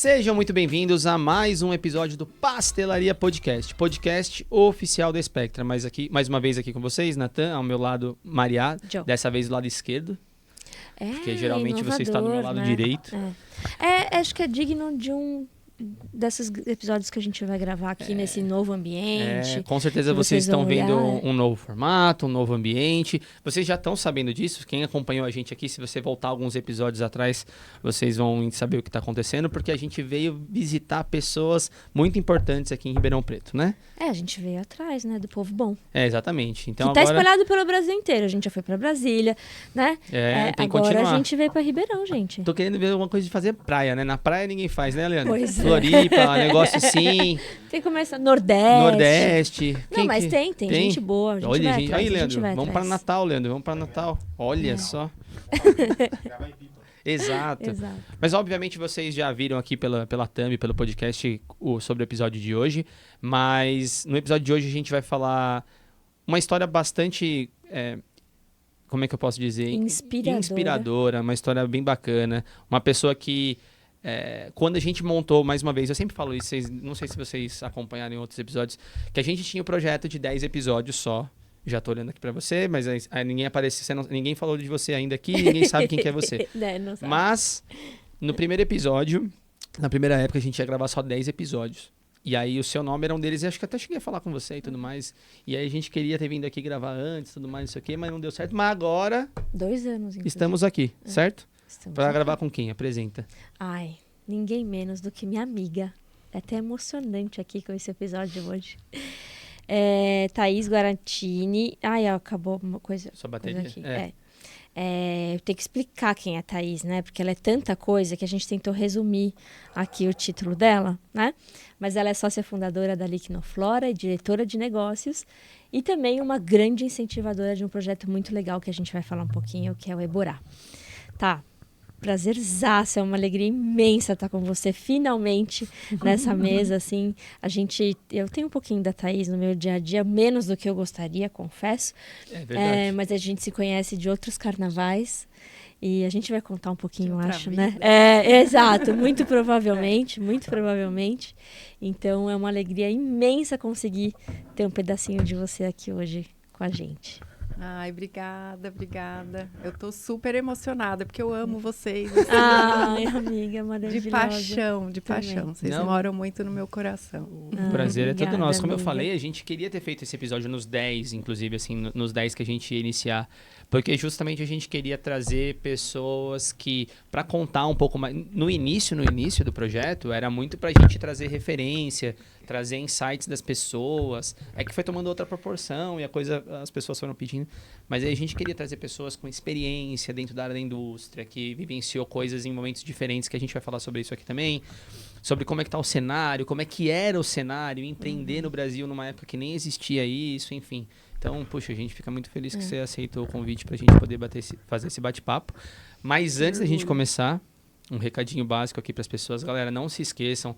Sejam muito bem-vindos a mais um episódio do Pastelaria Podcast, podcast oficial da Spectra. Mais uma vez aqui com vocês, Natan, ao meu lado, Mariá, dessa vez do lado esquerdo. Porque geralmente você está do meu lado direito. Acho que é digno de desses episódios que a gente vai gravar aqui nesse novo ambiente. Com certeza vocês estão vendo um novo formato, um novo ambiente. Vocês já estão sabendo disso. Quem acompanhou a gente aqui, se você voltar alguns episódios atrás, vocês vão saber o que está acontecendo, porque a gente veio visitar pessoas muito importantes aqui em Ribeirão Preto, né? A gente veio atrás, né, do povo bom. Exatamente. Então, que tá espalhado pelo Brasil inteiro. A gente já foi para Brasília, né? Tem que agora continuar. A gente veio para Ribeirão, gente. Tô querendo ver alguma coisa de fazer praia, né? Na praia ninguém faz, né, Leandro? Pois é. Floripa, negócio assim. Tem que começar Nordeste. Não, mas tem gente boa. A gente Olha, vai gente. atrás, Aí, Leandro, vamos atrás. para Natal, Leandro. Vamos para Natal. Olha só. Exato. Mas, obviamente, vocês já viram aqui pela thumb, pelo podcast, sobre o episódio de hoje. Mas no episódio de hoje a gente vai falar uma história bastante... como é que eu posso dizer? Inspiradora. Uma história bem bacana. Uma pessoa que... quando a gente montou, mais uma vez, eu sempre falo isso, não sei se vocês acompanharam em outros episódios, que a gente tinha o projeto de 10 episódios só. Já tô olhando aqui pra você, mas aí ninguém apareceu, ninguém falou de você ainda aqui, ninguém sabe quem que é você. Não sabe. Mas, no primeiro episódio, na primeira época, a gente ia gravar só 10 episódios. E aí o seu nome era um deles, e acho que até cheguei a falar com você e tudo mais. E aí a gente queria ter vindo aqui gravar antes, tudo mais, não sei o quê, mas não deu certo. Mas agora... 2 anos, inclusive. Estamos aqui, certo? Estamos Pra aqui. gravar com quem? Apresenta. Ai, ninguém menos do que minha amiga. É até emocionante aqui com esse episódio de hoje. Thaís Guarantini. Ai, acabou uma coisa. Sua bateria. Aqui. Eu tenho que explicar quem é a Thaís, né? Porque ela é tanta coisa que a gente tentou resumir aqui o título dela, né? Mas ela é sócia fundadora da Liquinoflora e diretora de negócios e também uma grande incentivadora de um projeto muito legal que a gente vai falar um pouquinho, que é o Eborá. Tá, prazerzaço, é uma alegria imensa estar com você finalmente nessa mesa, assim. Eu tenho um pouquinho da Thaís no meu dia a dia, menos do que eu gostaria, confesso. É verdade. Mas a gente se conhece de outros carnavais e a gente vai contar um pouquinho, acho, vida. né? Exato, muito provavelmente. Então é uma alegria imensa conseguir ter um pedacinho de você aqui hoje com a gente. Ai, obrigada. Eu tô super emocionada, porque eu amo vocês. Assim, Ai, amiga, maravilhosa. De paixão. Vocês moram muito no meu coração. O prazer é todo obrigada, nosso. Como eu amiga. falei, a gente queria ter feito esse episódio nos 10, inclusive, assim, nos 10 que a gente ia iniciar. Porque justamente a gente queria trazer pessoas que, para contar um pouco mais... No início do projeto, era muito pra gente trazer referência, trazer insights das pessoas. É que foi tomando outra proporção e as pessoas foram pedindo. Mas aí a gente queria trazer pessoas com experiência dentro da área da indústria, que vivenciou coisas em momentos diferentes, que a gente vai falar sobre isso aqui também. Sobre como é que tá o cenário, como é que era o cenário, empreender no Brasil numa época que nem existia isso, enfim. Então, puxa, a gente fica muito feliz que você aceitou o convite pra gente poder fazer esse bate-papo. Mas antes da gente começar, um recadinho básico aqui pras pessoas. Galera, não se esqueçam.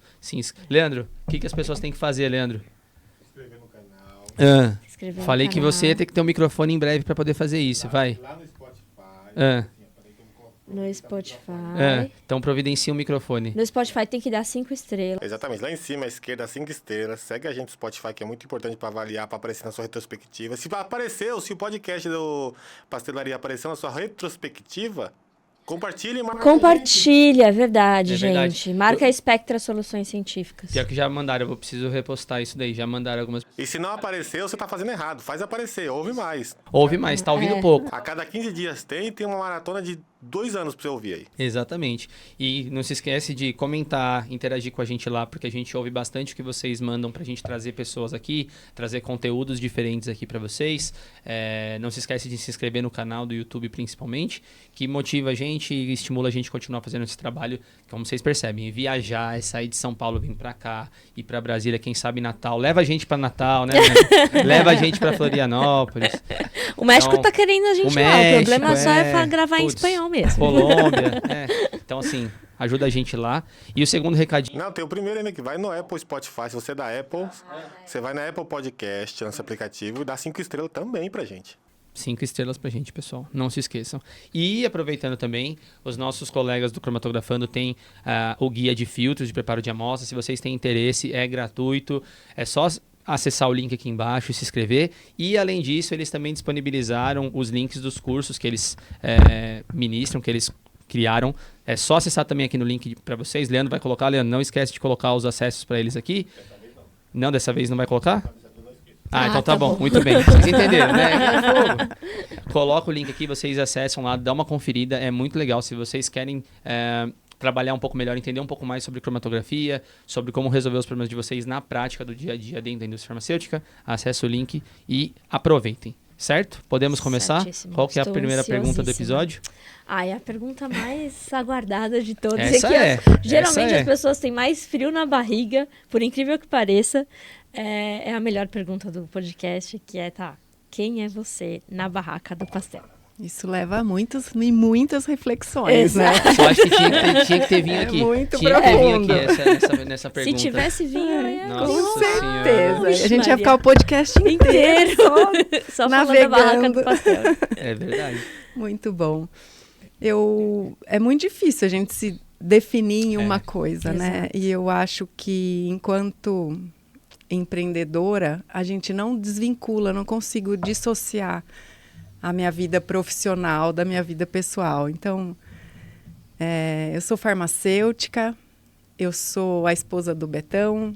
Leandro, o que as pessoas têm que fazer, Leandro? Inscrever no canal. Falei que você ia ter que ter um microfone em breve pra poder fazer isso, vai. Lá no Spotify. No Spotify. Então providencia um microfone. No Spotify tem que dar 5 estrelas. Exatamente, lá em cima, à esquerda, 5 estrelas. Segue a gente no Spotify, que é muito importante para avaliar, para aparecer na sua retrospectiva. Se apareceu, se o podcast do Pastelaria apareceu na sua retrospectiva, compartilhe e marca. Compartilha, é verdade, É verdade. gente. Marca a Spectra Soluções Científicas. Pior que já mandaram, eu preciso repostar isso daí. Já mandaram algumas... E se não apareceu, você tá fazendo errado. Faz aparecer, ouve mais. Ouve mais, tá ouvindo pouco. A cada 15 dias tem uma maratona de 2 anos pra você ouvir aí. Exatamente. E não se esquece de comentar, interagir com a gente lá, porque a gente ouve bastante o que vocês mandam pra gente trazer pessoas aqui, trazer conteúdos diferentes aqui pra vocês. Não se esquece de se inscrever no canal do YouTube, principalmente, que motiva a gente e estimula a gente a continuar fazendo esse trabalho, como vocês percebem, viajar, sair de São Paulo, vir pra cá, ir pra Brasília, quem sabe Natal. Leva a gente pra Natal, né? Leva a gente pra Florianópolis. O México tá querendo a gente lá. O problema só é gravar em espanhol mesmo. Colômbia, Então, assim, ajuda a gente lá. E o segundo recadinho... Não, tem o primeiro ainda que vai no Apple Spotify. Se você é da Apple, você vai na Apple Podcast, nosso aplicativo, e dá 5 estrelas também pra gente. 5 estrelas pra gente, pessoal. Não se esqueçam. E aproveitando também, os nossos colegas do Cromatografando têm o guia de filtros de preparo de amostra. Se vocês têm interesse, é gratuito. É só acessar o link aqui embaixo e se inscrever. E, além disso, eles também disponibilizaram os links dos cursos que eles ministram, que eles criaram. É só acessar também aqui no link para vocês. Leandro vai colocar. Leandro, não esquece de colocar os acessos para eles aqui. Não, dessa vez não vai colocar? Então tá bom. Muito bem. Vocês entenderam, né? Coloca o link aqui, vocês acessam lá, dá uma conferida. É muito legal. Se vocês querem trabalhar um pouco melhor, entender um pouco mais sobre cromatografia, sobre como resolver os problemas de vocês na prática do dia a dia dentro da indústria farmacêutica, acesse o link e aproveitem. Certo? Podemos começar? Certíssimo. Qual que é a Estou primeira pergunta do ansiosíssima. episódio? É a pergunta mais aguardada de todas. Essa Que é. Geralmente Essa é. as pessoas têm mais frio na barriga, por incrível que pareça. É a melhor pergunta do podcast, que é, quem é você na barraca do pastel? Isso leva a muitas reflexões, né? Eu acho que tinha que ter vindo aqui. Muito tinha que ter vindo profundo. aqui nessa pergunta. Se tivesse vinho, eu ia Nossa Com Senhora. certeza. Vixe, A gente ia Maria. ficar o podcast inteiro. só falando da barraca do pastel. É verdade. Muito bom. É muito difícil a gente se definir em uma coisa, né? Exato. E eu acho que enquanto empreendedora, a gente não desvincula, não consigo dissociar a minha vida profissional da minha vida pessoal. Então, eu sou farmacêutica, eu sou a esposa do Betão,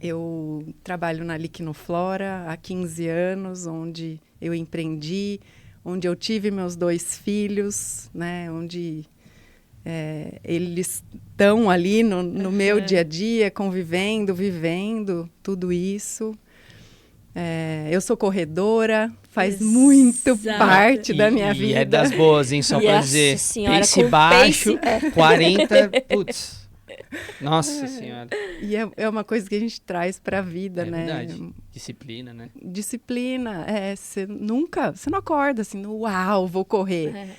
eu trabalho na Liquinoflora há 15 anos, onde eu empreendi, onde eu tive meus 2 filhos, né? Onde eles estão ali no meu dia a dia, convivendo, vivendo tudo isso. Eu sou corredora, faz muito parte da minha vida. E é das boas, hein? Só pra Nossa dizer. senhora, Pace com baixo, pace, 40. Putz. Nossa Senhora. E é uma coisa que a gente traz para a vida, né? Verdade. Disciplina, né? Disciplina. Você não acorda assim, uau, vou correr,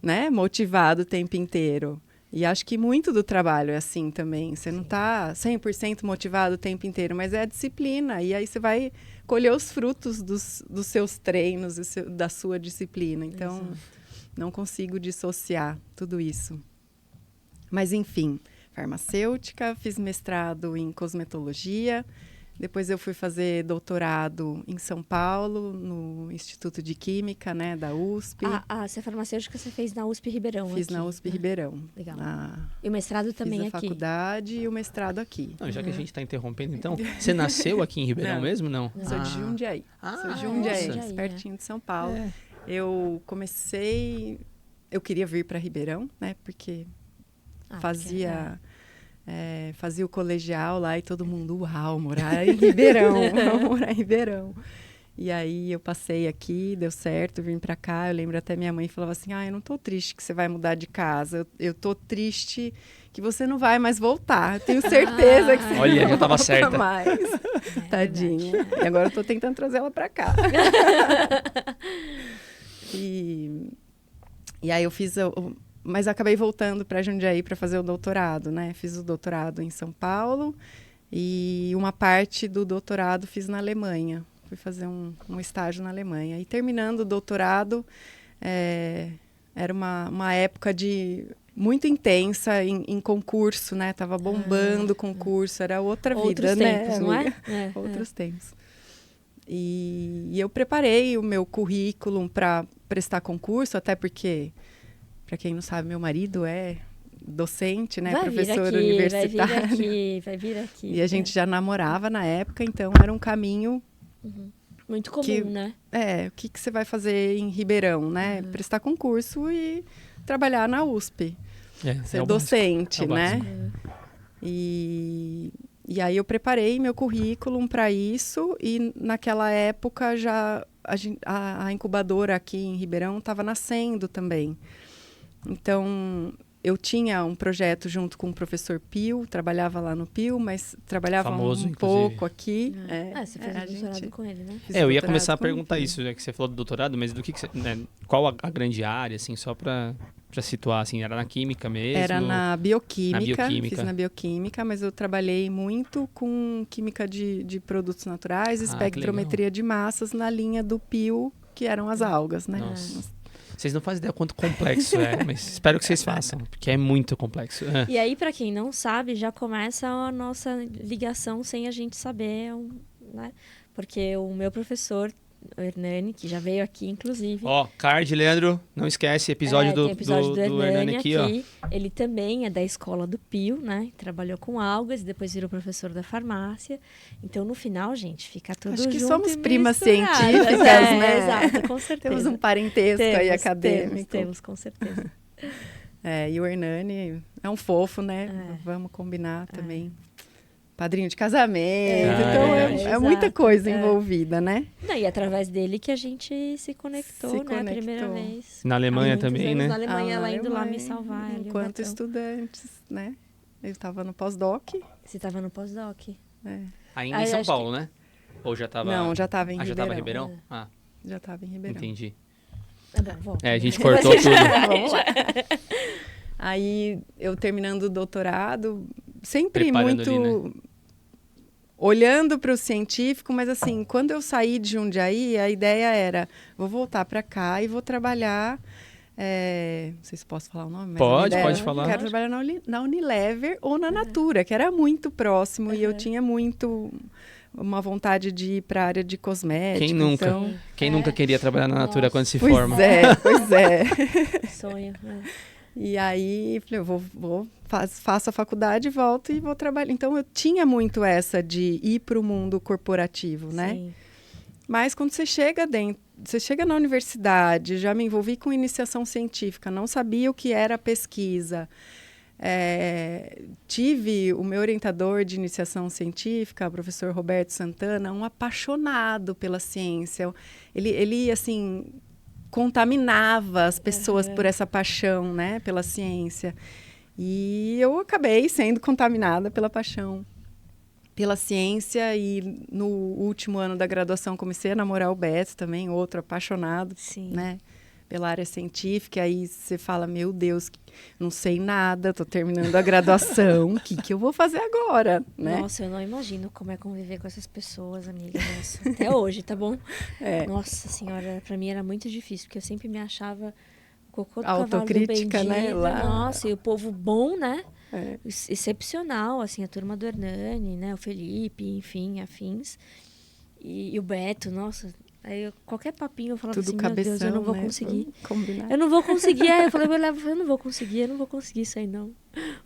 né? Motivado o tempo inteiro. E acho que muito do trabalho é assim também. Você não está 100% motivado o tempo inteiro, mas é a disciplina. E aí você vai colher os frutos dos seus treinos, da sua disciplina. Então, não consigo dissociar tudo isso. Mas, enfim, farmacêutica, fiz mestrado em cosmetologia. Depois eu fui fazer doutorado em São Paulo, no Instituto de Química, né, da USP. Você é farmacêutica, você fez na USP Ribeirão. Fiz aqui, na USP né? Ribeirão. Legal. E o mestrado também Fiz a aqui? faculdade e o mestrado aqui. Não, já que a gente está interrompendo, então, você nasceu aqui em Ribeirão Não. mesmo, não? Sou de Jundiaí. Sou de Jundiaí, pertinho de São Paulo. Eu queria vir para Ribeirão, né, porque fazia o colegial lá e todo mundo, uau, morar em Ribeirão, morar em Ribeirão. E aí eu passei aqui, deu certo, vim pra cá. Eu lembro até minha mãe falava assim, eu não tô triste que você vai mudar de casa, eu tô triste que você não vai mais voltar. Eu tenho certeza que você Olha, não já tava volta certa. mais. Tadinha. E agora eu tô tentando trazer ela pra cá. E aí eu fiz... Mas acabei voltando para Jundiaí para fazer o doutorado, né? Fiz o doutorado em São Paulo e uma parte do doutorado fiz na Alemanha. Fui fazer um estágio na Alemanha. E terminando o doutorado, era uma época muito intensa em concurso, né? Tava bombando o concurso, era outra vida, tempos, né? não é? Outros tempos. E eu preparei o meu currículo para prestar concurso, até porque... Para quem não sabe, meu marido é docente, né? Professor universitário. Vai vir aqui. E a gente já namorava na época, então era um caminho... Muito comum, né? O que você vai fazer em Ribeirão, né? Prestar concurso e trabalhar na USP. Ser docente, né? E aí eu preparei meu currículo para isso e naquela época já a incubadora aqui em Ribeirão estava nascendo também. Então, eu tinha um projeto junto com o professor Pio, trabalhava lá no Pio, mas trabalhava Famoso, pouco aqui. Você fez o doutorado com ele, né? Eu ia começar a perguntar isso, já que você falou do doutorado, mas do que você, né, qual a grande área, assim, só para situar, assim, era na química mesmo? Era na bioquímica, fiz na bioquímica, mas eu trabalhei muito com química de produtos naturais, espectrometria de massas na linha do Pio que eram as algas, né? Nossa. Vocês não fazem ideia quanto complexo é, mas espero que vocês façam, porque é muito complexo. E aí, para quem não sabe, já começa a nossa ligação sem a gente saber, né? Porque o meu professor, o Hernani, que já veio aqui, inclusive... Ó, card, Leandro, não esquece, episódio tem episódio do Hernani aqui, ó. Ele também é da escola do Pio, né? Trabalhou com algas, depois virou professor da farmácia. Então, no final, gente, fica tudo Acho que junto somos e primas misturado. científicas, né? Exato, com certeza. Temos um parentesco aí acadêmico. Temos, com certeza. E o Hernani é um fofo, né? Vamos combinar também. Padrinho de casamento, então é muita coisa envolvida, né? Não, e através dele que a gente se conectou, né? A primeira vez. Na Alemanha também, né? Na Alemanha, ela indo lá me salvar. Enquanto estudantes, né? Eu estava no pós-doc. Você estava no pós-doc. Ainda em São Paulo, né? Ou já estava... Não, já estava em Ribeirão. Já estava em Ribeirão? Já estava em Ribeirão. Entendi. Bom, a gente cortou tudo. Vamos lá. Aí, eu terminando o doutorado, sempre Preparando muito... ali, né? Olhando para o científico, mas assim, quando eu saí de Jundiaí, a ideia era, vou voltar para cá e vou trabalhar, não sei se posso falar o nome, mas pode falar. Quero trabalhar na Unilever ou na Natura, que era muito próximo e eu tinha uma vontade de ir para a área de cosméticos. Quem nunca? Então, Quem nunca queria trabalhar na Natura quando se pois forma? Pois é. Sonho, né? E aí, falei, eu faço a faculdade, volto e vou trabalhar. Então, eu tinha muito essa de ir para o mundo corporativo, né? Sim. Mas quando você chega na universidade, já me envolvi com iniciação científica, não sabia o que era pesquisa. Tive o meu orientador de iniciação científica, o professor Roberto Santana, um apaixonado pela ciência. Ele assim... contaminava as pessoas por essa paixão, né, pela ciência. E eu acabei sendo contaminada pela paixão pela ciência e no último ano da graduação comecei a namorar o Beto também, outro apaixonado, né, pela área científica. Aí você fala, meu Deus, não sei nada, estou terminando a graduação, o que eu vou fazer agora, né? Nossa, eu não imagino como é conviver com essas pessoas, amiga. Nossa. Até hoje, tá bom? Nossa senhora, pra mim era muito difícil, porque eu sempre me achava cocô do cavalo do autocrítica, bendito, né? Lá. Nossa, e o povo bom, né? Excepcional, assim, a turma do Hernani, né? O Felipe, enfim, afins. E o Beto, nossa... Aí qualquer papinho eu falava assim, cabeção, meu Deus, eu não vou né? conseguir. Combinar. Eu não vou conseguir. Aí eu falei, eu não vou conseguir isso aí não.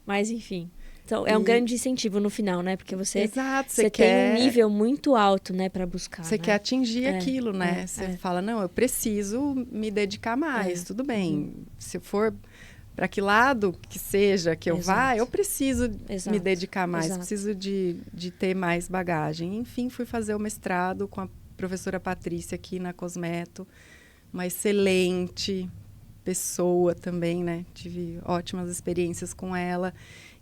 Mas enfim. Então, é um grande incentivo no final, né? Porque você tem um nível muito alto, né, para buscar. Você quer atingir aquilo, né? Você fala, não, eu preciso me dedicar mais, tudo bem. Se for para que lado que seja que eu vá, eu preciso me dedicar mais, preciso de ter mais bagagem. Enfim, fui fazer o mestrado com a professora Patrícia aqui na Cosmeto, uma excelente pessoa também, né? Tive ótimas experiências com ela.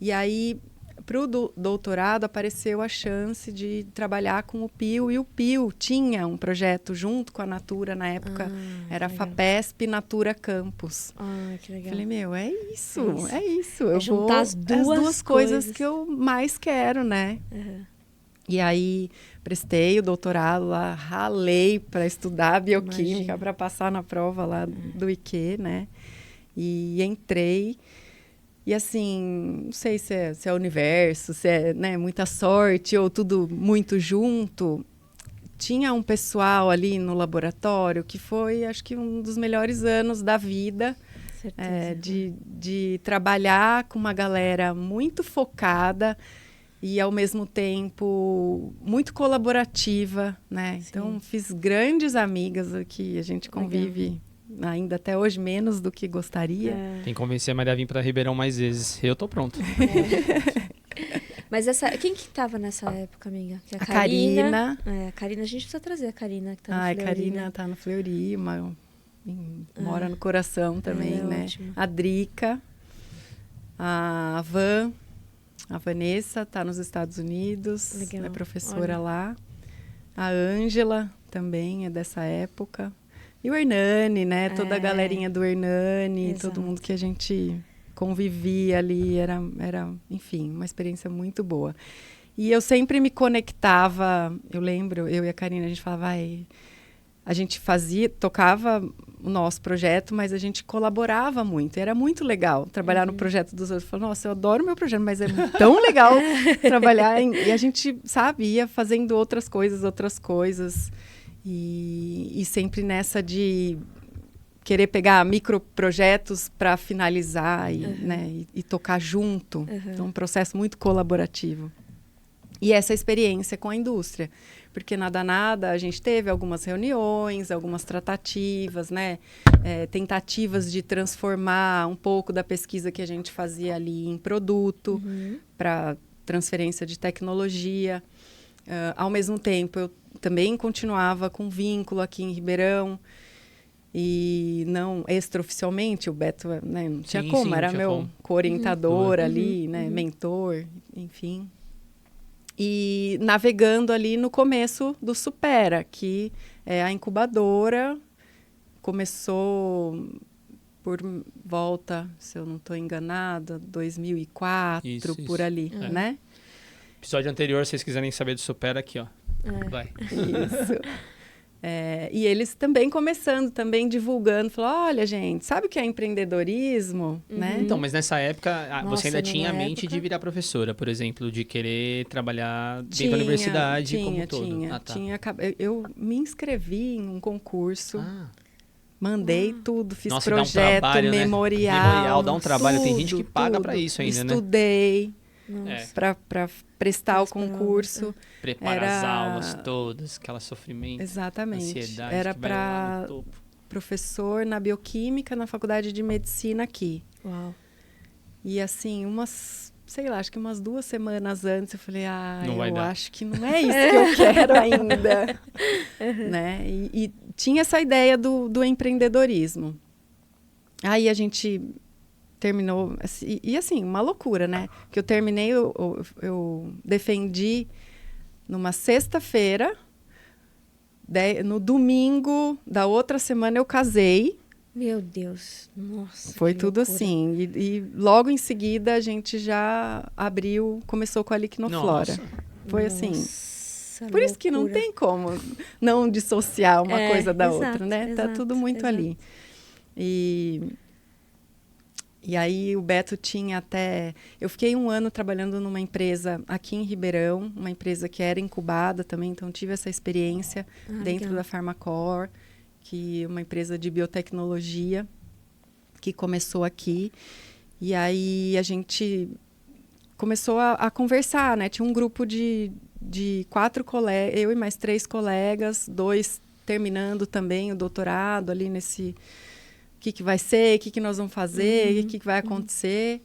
E aí, para o doutorado, apareceu a chance de trabalhar com o Pio, e o Pio tinha um projeto junto com a Natura, na época, era a FAPESP Natura Campus. Que legal. Falei, meu, é isso. Eu juntar vou as duas coisas que eu mais quero, né? E aí, prestei o doutorado lá, ralei para estudar bioquímica, para passar na prova lá do IQ, né? E entrei. E assim, não sei se é o universo, se é, né, muita sorte ou tudo muito junto. Tinha um pessoal ali no laboratório que foi, acho que, um dos melhores anos da vida. De trabalhar com uma galera muito focada e, ao mesmo tempo, muito colaborativa, né? Então, fiz grandes amigas aqui, a gente convive ainda até hoje, menos do que gostaria. Tem que convencer a Maria a vir para Ribeirão mais vezes. Eu tô pronto. Mas quem que estava nessa época, amiga? Que a Karina. A Karina, a gente precisa trazer a Karina, que tá no Fleury. A Karina tá no Fleury, mora no coração também, né? Ótimo. A Drica, a Vanessa tá nos Estados Unidos, legal. É professora lá. A Ângela também é dessa época. E o Hernani, né? Toda a galerinha do Hernani, todo mundo que a gente convivia ali, era, enfim, uma experiência muito boa. E eu sempre me conectava, eu lembro, eu e a Karina, a gente falava, a gente tocava o nosso projeto, mas a gente colaborava muito. Era muito legal trabalhar no projeto dos outros. Eu falava, nossa, eu adoro o meu projeto, mas é tão legal trabalhar e a gente, sabe, ia fazendo outras coisas. E sempre nessa de querer pegar microprojetos para finalizar né, e tocar junto. Então, um processo muito colaborativo. E essa experiência com a indústria. Porque nada, a gente teve algumas reuniões, algumas tratativas, né? Tentativas de transformar um pouco da pesquisa que a gente fazia ali em produto para transferência de tecnologia. Ao mesmo tempo, eu também continuava com vínculo aqui em Ribeirão. E não extraoficialmente, o Beto, né, não tinha como, era meu co-orientador ali, né, mentor, enfim. E navegando ali no começo do Supera, que é a incubadora, começou por volta, se eu não estou enganada, 2004, isso. Por ali, né? Episódio anterior, se vocês quiserem saber do Supera, aqui, ó. Vai. Isso. E eles também começando, também divulgando, falou, olha, gente, sabe o que é empreendedorismo? Né? Então, mas nessa época, você ainda tinha a mente de virar professora, por exemplo, de querer trabalhar dentro da universidade como todo. Tinha. Eu me inscrevi em um concurso, mandei tudo, fiz projeto, dá um trabalho, memorial. Né? Memorial dá um trabalho, tem gente que paga para isso ainda, Estudei. Para prestar o concurso. Preparar as aulas todas, aquela sofrimento. Exatamente. Ansiedade. Era para professor na bioquímica na Faculdade de Medicina aqui. Uau. E assim, acho que umas 2 semanas antes eu falei, eu acho que não é isso que eu quero ainda. Né? E tinha essa ideia do empreendedorismo. Aí a gente terminou, e assim, uma loucura, né? Que eu terminei, eu defendi numa sexta-feira, no domingo da outra semana eu casei. Meu Deus, nossa. Foi tudo loucura. Assim, e logo em seguida a gente já começou com a Liquinoflora. Nossa. Foi assim. Por isso que não tem como não dissociar uma coisa da outra, né? Tá tudo muito ali. E aí o Beto tinha até... Eu fiquei 1 ano trabalhando numa empresa aqui em Ribeirão, uma empresa que era incubada também, então tive essa experiência dentro da Farmacor, que é uma empresa de biotecnologia que começou aqui. E aí a gente começou a conversar, né? Tinha um grupo de 4 colegas, eu e mais 3 colegas, 2 terminando também o doutorado ali nesse... O que vai ser, o que nós vamos fazer, o que vai acontecer,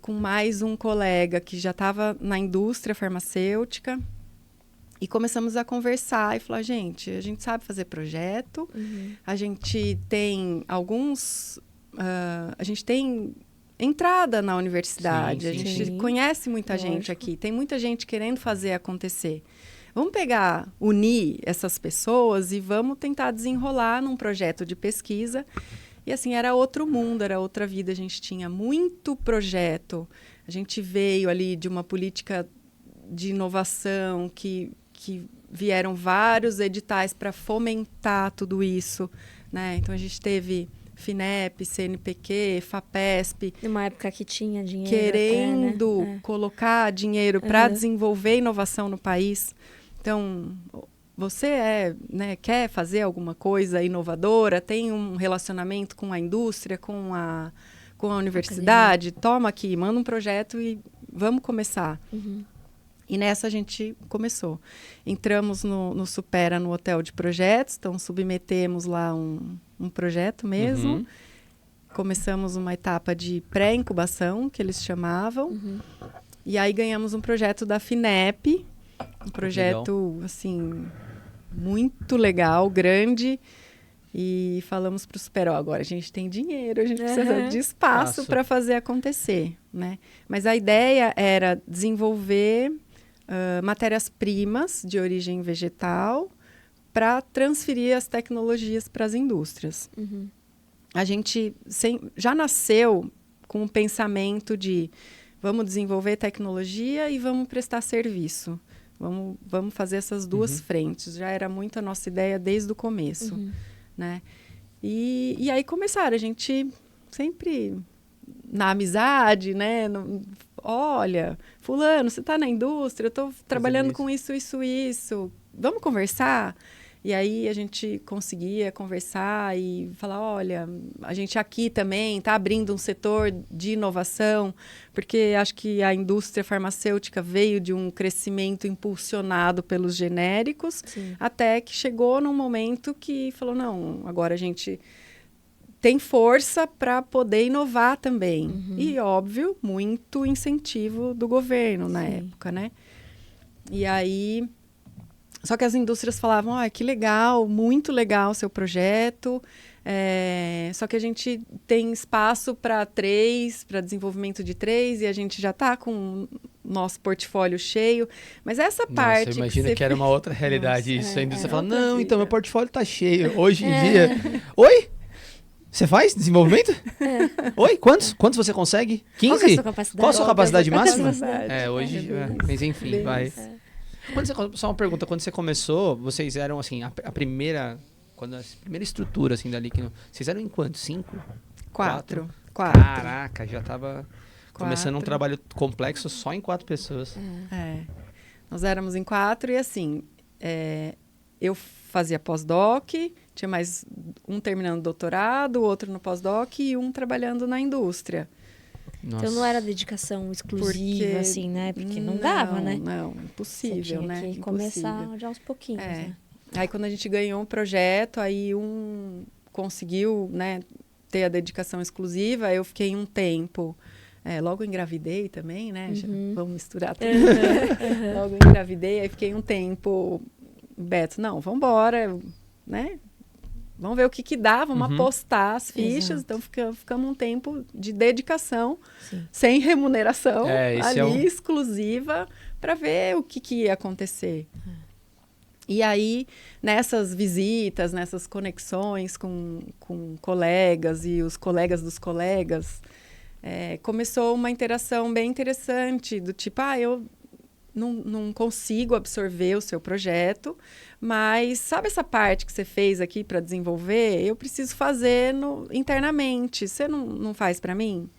com mais um colega que já estava na indústria farmacêutica. E começamos a conversar e falar, gente, a gente sabe fazer projeto, a gente tem a gente tem entrada na universidade, a gente conhece muita gente aqui, tem muita gente querendo fazer acontecer. Vamos unir essas pessoas e vamos tentar desenrolar num projeto de pesquisa. E assim, era outro mundo, era outra vida. A gente tinha muito projeto. A gente veio ali de uma política de inovação que vieram vários editais para fomentar tudo isso, né? Então, a gente teve FINEP, CNPq, FAPESP. Numa época que tinha dinheiro. Querendo colocar dinheiro para desenvolver inovação no país. Então, você quer fazer alguma coisa inovadora, tem um relacionamento com a indústria, com a universidade, toma aqui, manda um projeto e vamos começar. E nessa a gente começou. Entramos no Supera, no hotel de projetos, então submetemos lá um projeto mesmo. Começamos uma etapa de pré-incubação, que eles chamavam. E aí ganhamos um projeto da FINEP, um projeto, assim, muito legal, grande. E falamos para o Supera, agora a gente tem dinheiro, a gente precisa de espaço para fazer acontecer, né? Mas a ideia era desenvolver matérias-primas de origem vegetal para transferir as tecnologias para as indústrias. A gente já nasceu com o pensamento de vamos desenvolver tecnologia e vamos prestar serviço. Vamos fazer essas duas frentes. Já era muito a nossa ideia desde o começo, né? E aí começaram, a gente sempre na amizade, né? Olha, fulano, você está na indústria, eu estou trabalhando com isso. Vamos conversar? E aí a gente conseguia conversar e falar, olha, a gente aqui também está abrindo um setor de inovação, porque acho que a indústria farmacêutica veio de um crescimento impulsionado pelos genéricos, até que chegou num momento que falou, não, agora a gente tem força para poder inovar também. E, óbvio, muito incentivo do governo na época, né? E aí... Só que as indústrias falavam, que legal, muito legal o seu projeto, só que a gente tem espaço para desenvolvimento de 3, e a gente já está com o nosso portfólio cheio. Mas essa parte... Eu imagino que era uma outra realidade isso. A indústria fala, não, vida. então meu portfólio está cheio. Hoje em dia... Oi? Você faz desenvolvimento? Oi? Quantos você consegue? 15? Qual a sua capacidade máxima? Hoje... mas enfim, vai... Só uma pergunta, quando você começou, vocês eram assim, a primeira estrutura assim dali, vocês eram em quanto? 5? 4. Caraca, já estava começando um trabalho complexo só em 4 pessoas. Nós éramos em 4 e assim, eu fazia pós-doc, tinha mais um terminando doutorado, outro no pós-doc e um trabalhando na indústria. Nossa. Então não era dedicação exclusiva, assim, né? Porque não dava, né? Não, impossível, né? Tinha que começar de aos pouquinhos, né? Aí quando a gente ganhou um projeto, aí um conseguiu, né, ter a dedicação exclusiva, eu fiquei um tempo... logo engravidei também, né? Vamos misturar tudo. Logo engravidei, aí fiquei um tempo... Beto, não, vamos embora, né? Vamos ver o que dá, vamos apostar as fichas. Exato. Então, ficamos um tempo de dedicação, sem remuneração, ali, exclusiva, para ver o que ia acontecer. E aí, nessas visitas, nessas conexões com colegas e os colegas dos colegas, começou uma interação bem interessante, do tipo, eu... Não consigo absorver o seu projeto, mas sabe essa parte que você fez aqui para desenvolver? Eu preciso fazer internamente. Você não faz para mim?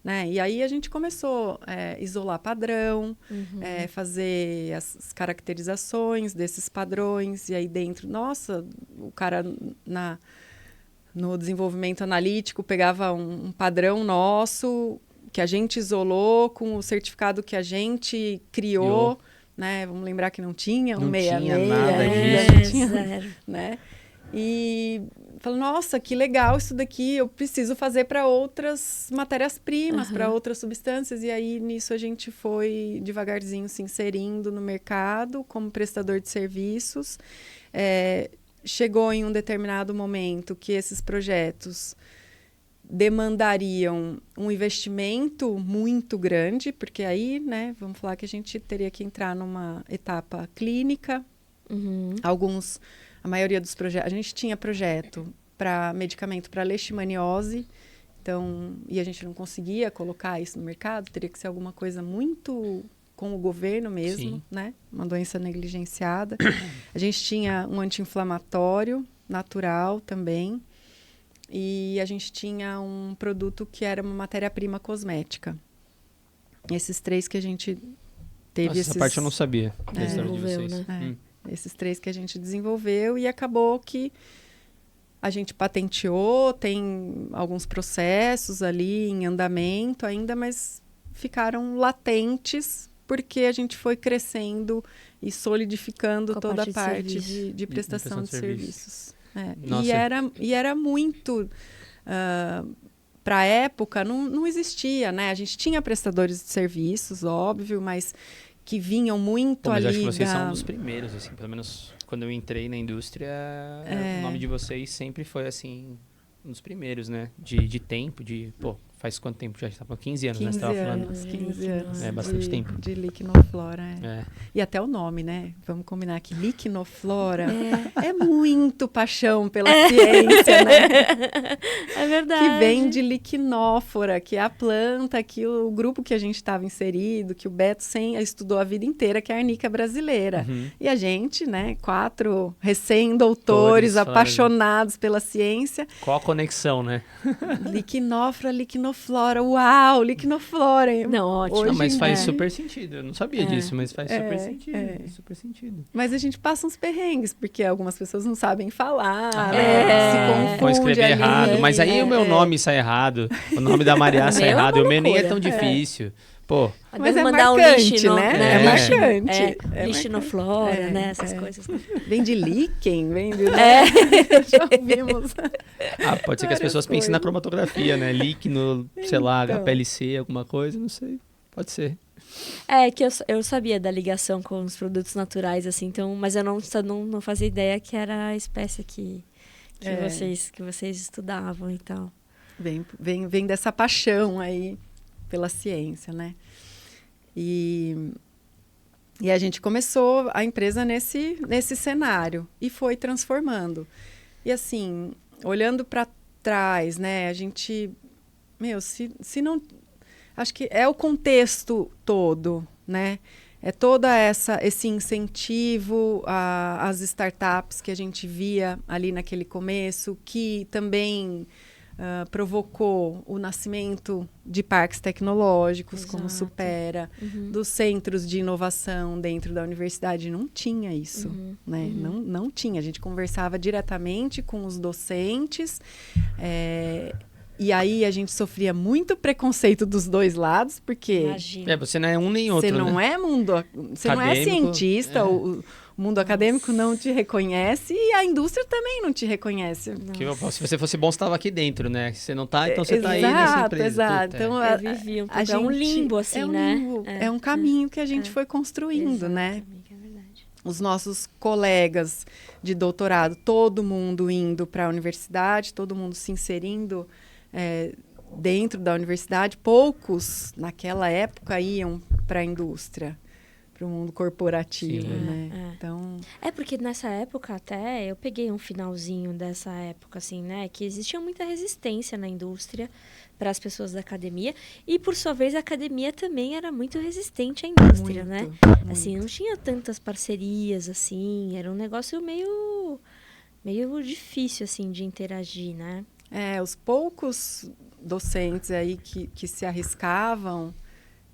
Né? E aí a gente começou a isolar padrão, fazer as caracterizações desses padrões. E aí dentro, nossa, o cara no desenvolvimento analítico pegava um padrão nosso... que a gente isolou com o certificado que a gente criou, né? Vamos lembrar que não tinha um 66. Não tinha nada disso. Né? E falou, nossa, que legal isso daqui, eu preciso fazer para outras matérias-primas, para outras substâncias. E aí, nisso, a gente foi devagarzinho se inserindo no mercado como prestador de serviços. Chegou em um determinado momento que esses projetos... demandariam um investimento muito grande, porque aí, né, vamos falar que a gente teria que entrar numa etapa clínica. A maioria dos projetos... A gente tinha projeto para medicamento para leishmaniose, então, e a gente não conseguia colocar isso no mercado, teria que ser alguma coisa muito com o governo mesmo, né? Uma doença negligenciada. A gente tinha um anti-inflamatório natural também, e a gente tinha um produto que era uma matéria-prima cosmética. Esses 3 que a gente teve... Nossa, essa parte eu não sabia da história de vocês. Né? Esses 3 que a gente desenvolveu e acabou que a gente patenteou, tem alguns processos ali em andamento ainda, mas ficaram latentes porque a gente foi crescendo e solidificando toda a parte de prestação de serviços. E era muito... para a época, não existia, né? A gente tinha prestadores de serviços, óbvio, mas que vinham muito ali... Mas acho que vocês são um dos primeiros, assim, pelo menos quando eu entrei na indústria, o nome de vocês sempre foi, assim, um dos primeiros, né? De tempo, faz quanto tempo já? Está falando 15 anos, né? 15 Você tava falando. anos, 15 anos. É bastante tempo. De liquinoflora, É. E até o nome, né? Vamos combinar que liquinoflora é muito paixão pela ciência, né? É verdade. Que vem de liquinófora, que é a planta que o grupo que a gente estava inserido, que o Beto estudou a vida inteira, que é a arnica brasileira. E a gente, né, 4 recém-doutores, apaixonados pela ciência. Qual a conexão, né? Liquinófora, liquinoflora, uau, liquinoflora. Não, ótimo. Não, mas faz super sentido. Eu não sabia disso, mas faz super sentido. Super sentido. Mas a gente passa uns perrengues, porque algumas pessoas não sabem falar, se Vou confunde escrever ali, errado. Mas aí o meu nome sai errado. O nome da Maria sai Meu é uma errado. O meu nem é loucura. tão difícil. Pô, Mas Deve é mandar marcante, lixino, né? É marcante. Lixinoflora, né? Essas coisas. Vem de líquen, vem de... Já ouvimos. pode ser que as pessoas pensem na cromatografia, né? Líquido, sei lá, Então. HPLC, alguma coisa, não sei. Pode ser. É, que eu sabia da ligação com os produtos naturais, assim, então, mas eu não fazia ideia que era a espécie que vocês estudavam e tal. Vem dessa paixão aí pela ciência, né? E a gente começou a empresa nesse cenário e foi transformando. E assim, olhando para trás, né? A gente, se não... Acho que é o contexto todo, né? É todo esse incentivo às startups que a gente via ali naquele começo, que também provocou o nascimento de parques tecnológicos, como Supera, dos centros de inovação dentro da universidade. Não tinha isso, né? Não tinha. A gente conversava diretamente com os docentes, e aí a gente sofria muito preconceito dos dois lados, porque Imagina. Você não é um nem outro, você não né? você não é cientista, o mundo acadêmico não te reconhece e a indústria também não te reconhece. Se você fosse bom, você estava aqui dentro, né? Se você não tá, então você tá aí nessa empresa. Exato. Então, Eu vivi um pouco. É um limbo, assim, né? É um caminho que a gente foi construindo, né? É verdade. Os nossos colegas de doutorado, todo mundo indo para a universidade, todo mundo se inserindo dentro da universidade. Poucos, naquela época, iam para a indústria, para o mundo corporativo, né? Então... porque nessa época até, eu peguei um finalzinho dessa época, assim, né? Que existia muita resistência na indústria para as pessoas da academia. E, por sua vez, a academia também era muito resistente à indústria, né? Assim, não tinha tantas parcerias, assim. Era um negócio meio difícil, assim, de interagir, né? Os poucos docentes aí que se arriscavam,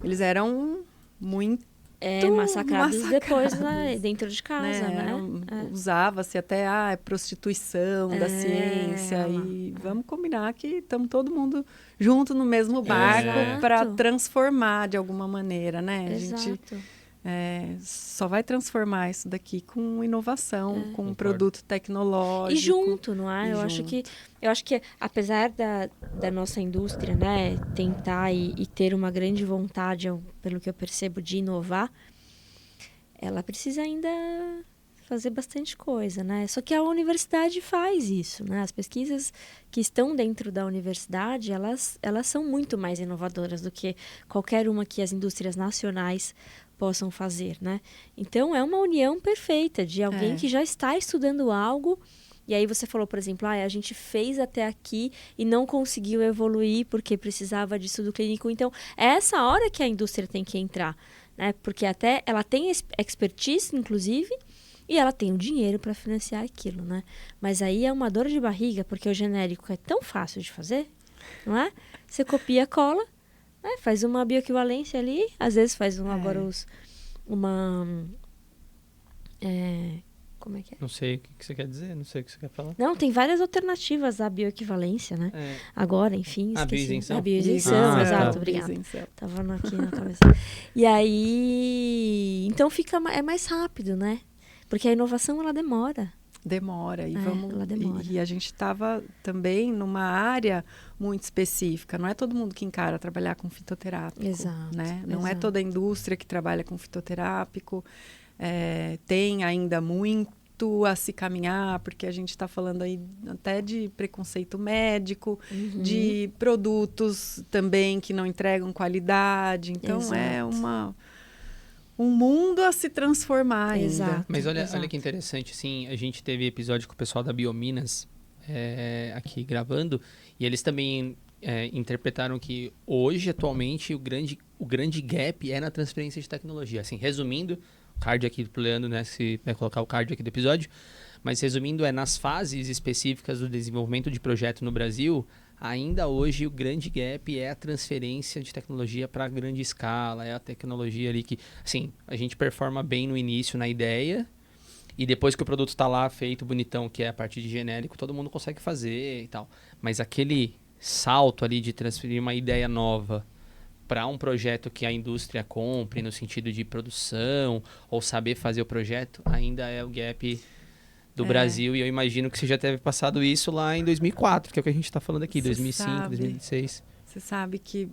eles eram muito massacrados depois dentro de casa, né? Usava-se até prostituição da ciência e vamos combinar que estamos todo mundo junto no mesmo barco para transformar de alguma maneira, né? Exato. A gente só vai transformar isso daqui com inovação, com um produto tecnológico. E junto, não é? Eu acho que apesar da nossa indústria, né, tentar e ter uma grande vontade, pelo que eu percebo, de inovar, ela precisa ainda fazer bastante coisa, né? Só que a universidade faz isso, né? As pesquisas que estão dentro da universidade, elas são muito mais inovadoras do que qualquer uma que as indústrias nacionais possam fazer, né? Então, é uma união perfeita de alguém que já está estudando algo. E aí você falou, por exemplo, a gente fez até aqui e não conseguiu evoluir porque precisava de estudo clínico. Então, é essa hora que a indústria tem que entrar, né? Porque até ela tem expertise, inclusive, e ela tem o dinheiro para financiar aquilo, né? Mas aí é uma dor de barriga, porque o genérico é tão fácil de fazer, não é? Você copia, cola, né? Faz uma bioequivalência ali, às vezes faz agora como é que é? Não sei o que você quer dizer, não sei o que você quer falar. Não, tem várias alternativas à bioequivalência, né? Agora, enfim, esqueci. Bioisenção? A bioisenção, exato, tá. obrigada. Bioisenção. Tava aqui na cabeça. E aí, então é mais rápido, né? Porque a inovação, ela demora. Demora. Ela demora. E a gente estava também numa área muito específica. Não é todo mundo que encara trabalhar com fitoterápico. Exato. Né? Não é toda a indústria que trabalha com fitoterápico. Tem ainda muito muito a se caminhar, porque a gente está falando aí até de preconceito médico, de produtos também que não entregam qualidade. Então, é um mundo a se transformar ainda. Exato. Mas olha que interessante, assim, a gente teve episódio com o pessoal da Biominas aqui gravando, e eles também interpretaram que hoje, atualmente, o grande gap é na transferência de tecnologia. Assim, resumindo, o card aqui pro Leandro, né, se vai colocar o card aqui do episódio, mas resumindo, nas fases específicas do desenvolvimento de projeto no Brasil, ainda hoje o grande gap é a transferência de tecnologia para grande escala, é a tecnologia ali que, assim, a gente performa bem no início na ideia, e depois que o produto está lá feito, bonitão, que é a parte de genérico, todo mundo consegue fazer e tal. Mas aquele salto ali de transferir uma ideia nova para um projeto que a indústria compre, no sentido de produção, ou saber fazer o projeto, ainda é o gap do Brasil. E eu imagino que você já teve passado isso lá em 2004, que é o que a gente está falando aqui, 2005, 2006. Você sabe que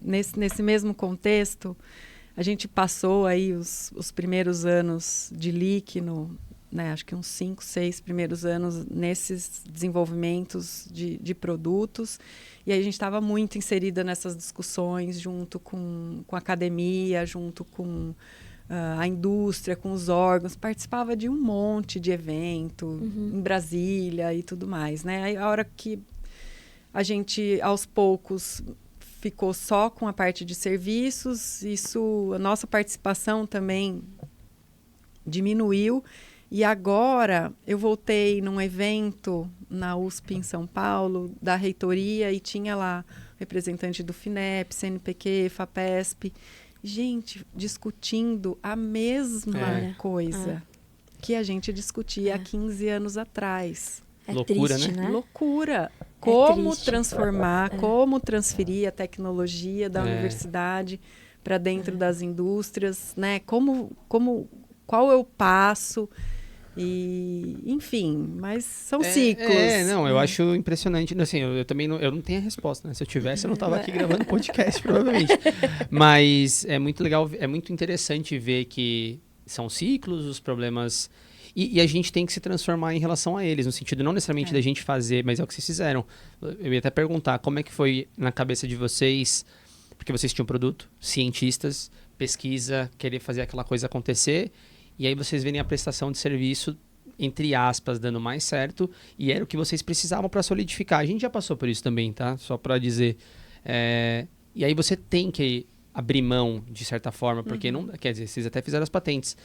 nesse mesmo contexto, a gente passou aí os primeiros anos de líquido, né, acho que uns 5, 6 primeiros anos nesses desenvolvimentos de produtos. E aí a gente estava muito inserida nessas discussões junto com a academia, junto com a indústria, com os órgãos. Participava de um monte de evento em Brasília e tudo mais, né? Aí a hora que a gente, aos poucos, ficou só com a parte de serviços, a nossa participação também diminuiu. E agora eu voltei num evento na USP em São Paulo, da reitoria, e tinha lá representante do FINEP, CNPq, FAPESP. Gente, discutindo a mesma coisa que a gente discutia há 15 anos atrás. É Loucura, triste, né? Loucura. Como triste. transformar, como transferir a tecnologia da universidade para dentro das indústrias, né? Qual é o passo? E, enfim, mas são ciclos. Eu acho impressionante. Assim, eu também não tenho a resposta, né? Se eu tivesse, eu não estava aqui gravando podcast, provavelmente. Mas é muito legal, é muito interessante ver que são ciclos, os problemas... E a gente tem que se transformar em relação a eles, no sentido não necessariamente da gente fazer, mas é o que vocês fizeram. Eu ia até perguntar, como é que foi na cabeça de vocês, porque vocês tinham produto, cientistas, pesquisa, querer fazer aquela coisa acontecer, e aí vocês verem a prestação de serviço, entre aspas, dando mais certo, e era o que vocês precisavam para solidificar. A gente já passou por isso também, tá? Só para dizer. E aí você tem que abrir mão, de certa forma, porque não... Quer dizer, vocês até fizeram as patentes.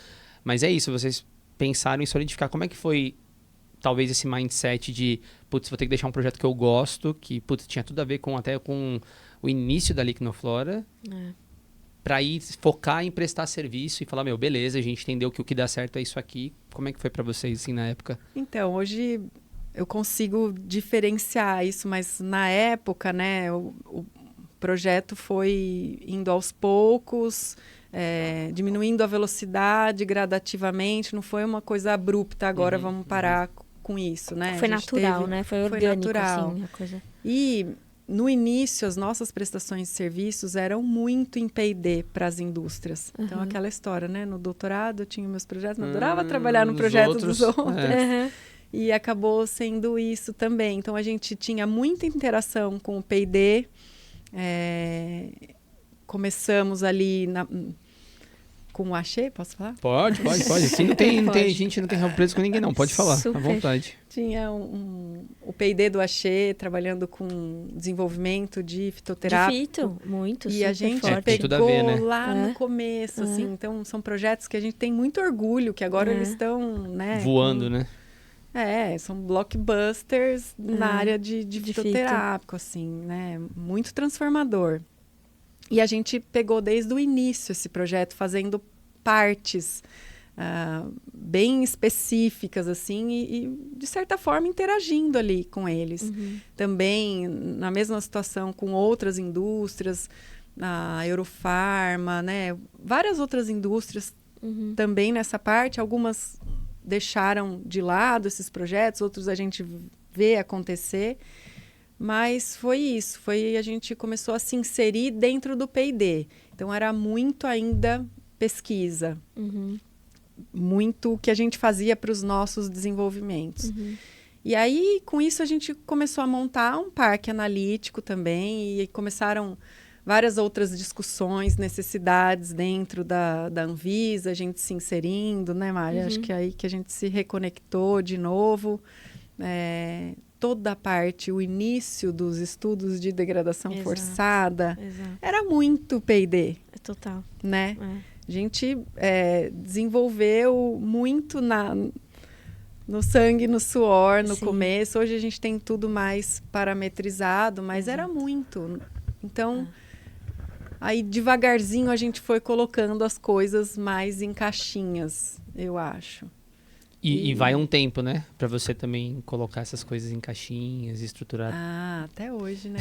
Mas é isso, vocês pensaram em solidificar. Como é que foi, talvez, esse mindset de, putz, vou ter que deixar um projeto que eu gosto, que, putz, tinha tudo a ver até com o início da Liquinoflora, para ir focar em prestar serviço e falar, beleza, a gente entendeu que o que dá certo é isso aqui. Como é que foi para vocês, assim, na época? Então, hoje eu consigo diferenciar isso, mas na época, né, o projeto foi indo aos poucos, diminuindo a velocidade gradativamente, não foi uma coisa abrupta, agora vamos parar com isso, né? Foi natural, né? Foi orgânico, natural. assim, a coisa. E no início, as nossas prestações de serviços eram muito em P&D para as indústrias. Então, aquela história, né? No doutorado, eu tinha meus projetos, eu adorava trabalhar no projeto dos outros. E acabou sendo isso também. Então, a gente tinha muita interação com o P&D. Começamos ali com o Axê, posso falar? Pode. Aqui não tem, a gente não tem rabo preso com ninguém, não. Pode falar, à vontade. Tinha o P&D do Axê, trabalhando com desenvolvimento de fitoterápico. Muito, e a gente forte. pegou lá no começo, assim. Então, são projetos que a gente tem muito orgulho, que agora eles estão, né? Voando, né? São blockbusters na área de fitoterápico, assim, né? Muito transformador. E a gente pegou desde o início esse projeto, fazendo partes bem específicas, assim, e, de certa forma, interagindo ali com eles. Também, na mesma situação com outras indústrias, a Eurofarma, né? Várias outras indústrias também nessa parte. Algumas deixaram de lado esses projetos, outros a gente vê acontecer. Mas foi isso, a gente começou a se inserir dentro do P&D. Então, era muito ainda pesquisa. muito o que a gente fazia para os nossos desenvolvimentos. E aí, com isso, a gente começou a montar um parque analítico também e começaram várias outras discussões, necessidades dentro da Anvisa, a gente se inserindo, né, Mária? Acho que é aí que a gente se reconectou de novo. Toda a parte, o início dos estudos de degradação forçada, era muito P&D. Total. Né? A gente desenvolveu muito no sangue, no suor, no começo. Hoje a gente tem tudo mais parametrizado, mas era muito. Então, aí devagarzinho a gente foi colocando as coisas mais em caixinhas, eu acho. E vai um tempo, né? Pra você também colocar essas coisas em caixinhas, estruturar. Até hoje, né?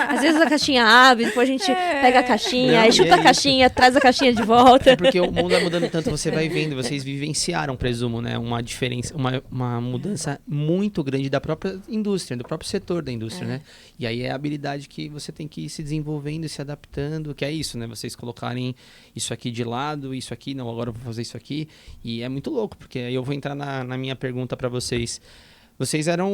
Às vezes a caixinha abre, depois a gente pega a caixinha, Não, aí chuta a caixinha, traz a caixinha de volta. É porque o mundo vai mudando tanto, você vai vendo, vocês vivenciaram, presumo, né? Uma diferença, uma mudança muito grande da própria indústria, do próprio setor da indústria, né? E aí é a habilidade que você tem que ir se desenvolvendo e se adaptando, que é isso, né? Vocês colocarem isso aqui de lado, isso aqui, não, agora eu vou fazer isso aqui. E é muito louco, porque aí eu vou entrar na minha pergunta para vocês. Vocês eram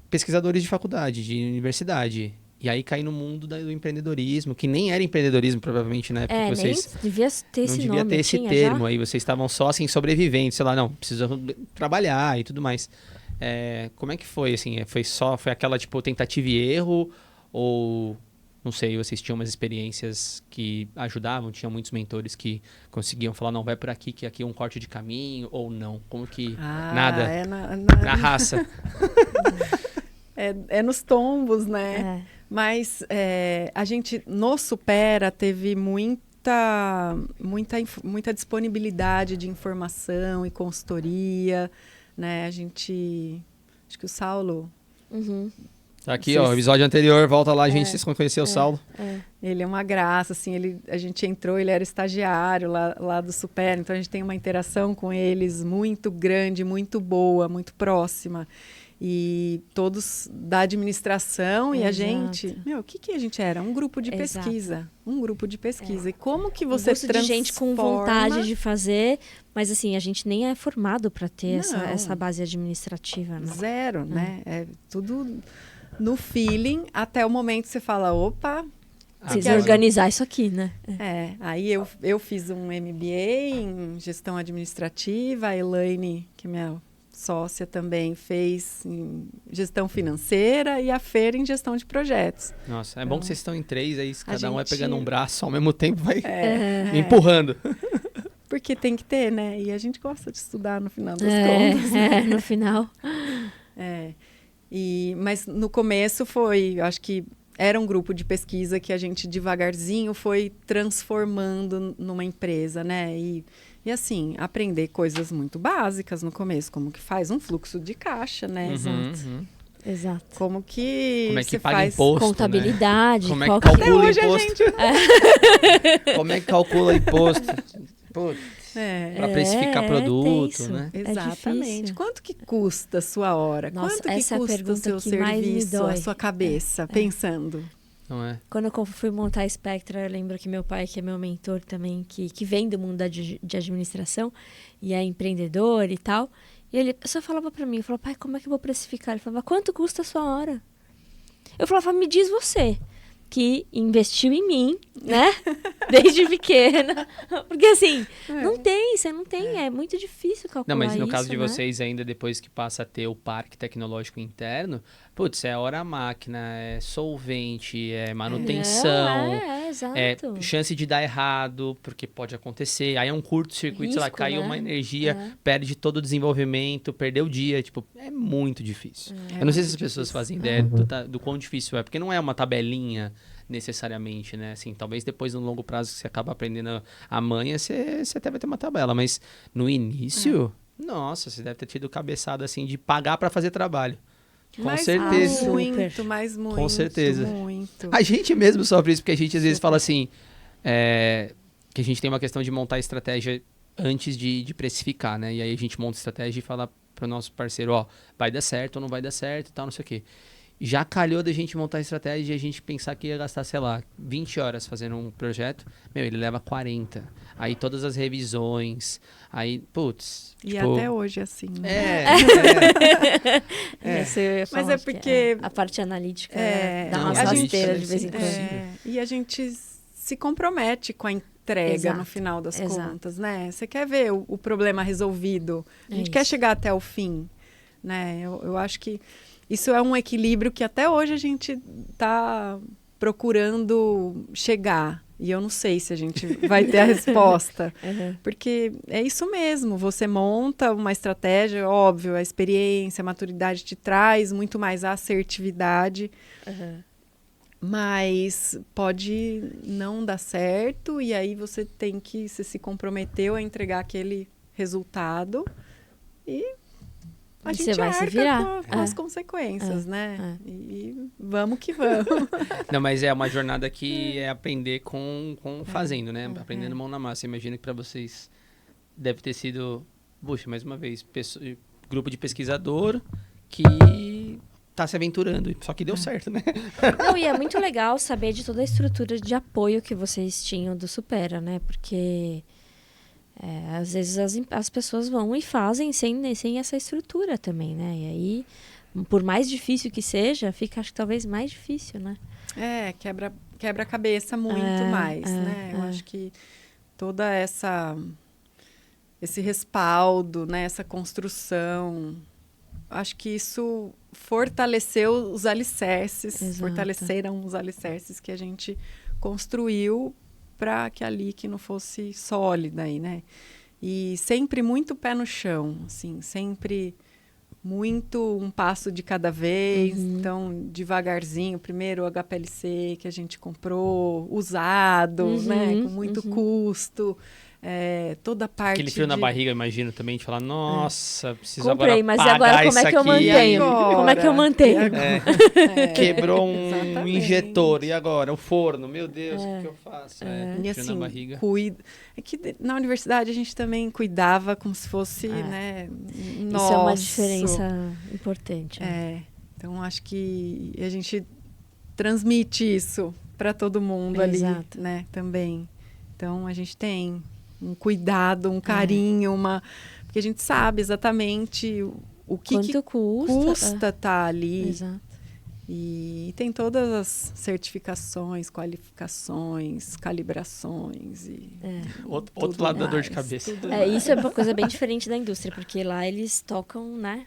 pesquisadores de faculdade, de universidade. E aí cair no mundo do empreendedorismo, que nem era empreendedorismo, provavelmente, né? Porque vocês nem devia ter esse nome. Não devia ter esse termo aí. Vocês estavam só, assim, sobrevivendo. Sei lá, não, precisa trabalhar e tudo mais. Como é que foi, assim? Foi aquela, tipo, tentativa e erro? Ou, não sei, vocês tinham umas experiências que ajudavam? Tinham muitos mentores que conseguiam falar, não, vai por aqui, que aqui é um corte de caminho, ou não? Como que... nada? Na raça. É nos tombos, né? Mas a gente, no Supera, teve muita disponibilidade de informação e consultoria, né? Acho que o Saulo... Tá aqui, ó, o episódio anterior, volta lá, vocês conheceram o Saulo. Ele é uma graça, assim, a gente entrou, ele era estagiário lá do Supera, então a gente tem uma interação com eles muito grande, muito boa, muito próxima. E todos da administração e a gente... o que a gente era? Um grupo de pesquisa. Um grupo de pesquisa. E como que você transforma... de gente com vontade de fazer, mas assim, a gente nem é formado para ter essa base administrativa. Não. Zero, né? É tudo no feeling, até o momento que você fala, opa... Precisa organizar isso aqui, né? Aí eu fiz um MBA em gestão administrativa, a Elaine, que é minha sócia, também fez em gestão financeira e a Fer em gestão de projetos. Nossa, é bom que vocês estão em 3, aí cada um vai pegando um braço ao mesmo tempo, vai empurrando. Porque tem que ter, né? E a gente gosta de estudar no final das contas. No final. Mas no começo acho que era um grupo de pesquisa que a gente devagarzinho foi transformando numa empresa, né? E assim, aprender coisas muito básicas no começo, como que faz um fluxo de caixa, né? Exato. Como é que você paga faz imposto, contabilidade, né? Como é que calcula imposto? Como é que calcula imposto? Para precificar produto, né? Exatamente. Quanto que custa a sua hora? Nossa, quanto que essa custa o seu serviço, a sua cabeça, pensando? Não é? Quando eu fui montar a Spectra, eu lembro que meu pai, que é meu mentor também, que vem do mundo de administração e é empreendedor e tal, e ele só falava para mim, pai, como é que eu vou precificar? Ele falava, quanto custa a sua hora? Eu falava, me diz você, que investiu em mim, né? Desde pequena. Porque assim, você não tem, é muito difícil calcular isso. Não, mas no caso de né? vocês, ainda depois que passa a ter o parque tecnológico interno, putz, é hora-máquina, é solvente, é manutenção, exato. Chance de dar errado, porque pode acontecer. Aí é um curto-circuito, sei lá, caiu uma energia, perde todo o desenvolvimento, perdeu o dia, tipo, é muito difícil. Eu não sei se as pessoas fazem ideia do quão difícil é, porque não é uma tabelinha necessariamente, né? Assim, talvez depois no longo prazo que você acaba aprendendo a manha, você até vai ter uma tabela, mas no início, nossa, você deve ter tido cabeçada assim de pagar para fazer trabalho. Com certeza. Muito. Com certeza. Muito. A gente mesmo sofre isso, porque a gente às vezes fala assim, que a gente tem uma questão de montar estratégia antes de precificar, né? E aí a gente monta estratégia e fala pro nosso parceiro, vai dar certo ou não vai dar certo e tal, não sei o quê. Já calhou da gente montar a estratégia e a gente pensar que ia gastar, sei lá, 20 horas fazendo um projeto. Meu, ele leva 40. Aí todas as revisões. Aí, putz. E tipo, até hoje é assim, né? Isso eu ia falar, Mas é acho que porque... a parte analítica dá não, umas a gente- rasteiras de vez em é, quando. E a gente se compromete com a entrega Exato, no final das exato. contas, né? Você quer ver o problema resolvido. A gente É quer isso. chegar até o fim, né? Eu acho que isso é um equilíbrio que até hoje a gente está procurando chegar. E eu não sei se a gente vai ter a resposta. Uhum. Porque é isso mesmo, você monta uma estratégia, óbvio, a experiência, a maturidade te traz muito mais assertividade, Uhum. mas pode não dar certo e aí você se comprometeu a entregar aquele resultado e a E gente você vai se arca virar. com as consequências, né? é. E vamos que vamos. Não, mas é uma jornada que é aprender com fazendo, né? Aprendendo mão na massa. Imagino que para vocês deve ter sido, puxa, mais uma vez, grupo de pesquisador que tá se aventurando, só que deu certo, né? Não, e é muito legal saber de toda a estrutura de apoio que vocês tinham do Supera, né? Porque às vezes as pessoas vão e fazem sem essa estrutura também, né? E aí, por mais difícil que seja, fica, acho que talvez mais difícil, né? Quebra a cabeça muito mais, né? Eu acho que toda esse respaldo, né? Essa construção, acho que isso fortaleceu os alicerces, Exato. fortaleceram os alicerces que a gente construiu para que a LIC não fosse sólida aí, né? E sempre muito pé no chão, assim, sempre muito um passo de cada vez, então devagarzinho, primeiro o HPLC que a gente comprou, usado, né, com muito custo, toda a parte Aquele frio na barriga, imagino, também, de falar, nossa, preciso Comprei, agora mas e pagar agora como é isso que eu aqui. mantenho? agora? Como é que eu mantenho? Quebrou um Exatamente. injetor, e agora? O forno, meu Deus, o que eu faço? E frio assim, na barriga. É que na universidade a gente também cuidava como se fosse, né, Isso é uma diferença importante. Né? Então acho que a gente transmite isso para todo mundo Exato. ali, né, também. Então a gente tem um cuidado, um carinho, porque a gente sabe exatamente o que Quanto custa estar ali. Exato. E tem todas as certificações, qualificações, calibrações. Outro lado da dor de mais, cabeça. tudo Isso é uma coisa bem diferente da indústria, porque lá eles tocam, né?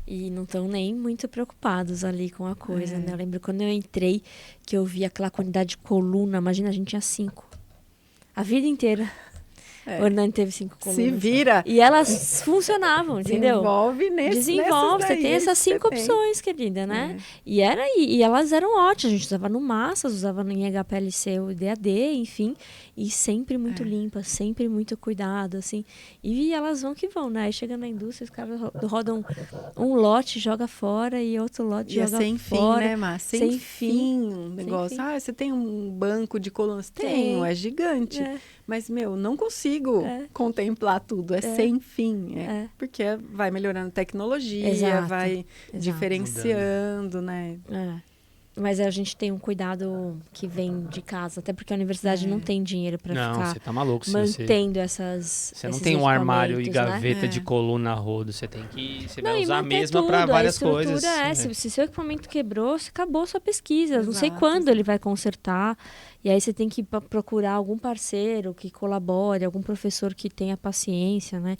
E não estão nem muito preocupados ali com a coisa, né? Eu lembro quando eu entrei, que eu vi aquela quantidade de coluna, imagina, a gente tinha 5. A vida inteira. O Hernani teve 5 colunas. Se vira. E elas funcionavam, entendeu? Desenvolve, você tem essas 5 opções, querida, né? E elas eram ótimas, a gente usava no Massas, usava em HPLC o DAD, enfim, e sempre muito limpas, sempre muito cuidado, assim. E elas vão que vão, né? Aí chega na indústria, os caras rodam um lote, joga fora, e outro lote joga sem fora. fim, né, Mar? Sem fim um negócio. fim. Você tem um banco de colunas? Tenho, é gigante. Mas, não consigo contemplar tudo. Sem fim. Porque vai melhorando a tecnologia, Exato, vai exato. diferenciando, né? Mas a gente tem um cuidado que vem de casa, até porque a universidade não tem dinheiro para Não, ficar você tá maluco. mantendo Você não esses tem um armário e equipamentos, né? gaveta de coluna a rodo. Você tem que... Você Não, vai e usar a manter mesma tudo, para várias a estrutura coisas. Se seu equipamento quebrou, acabou a sua pesquisa. Não sei Exato, quando ele vai consertar. E aí você tem que procurar algum parceiro que colabore, algum professor que tenha paciência, né?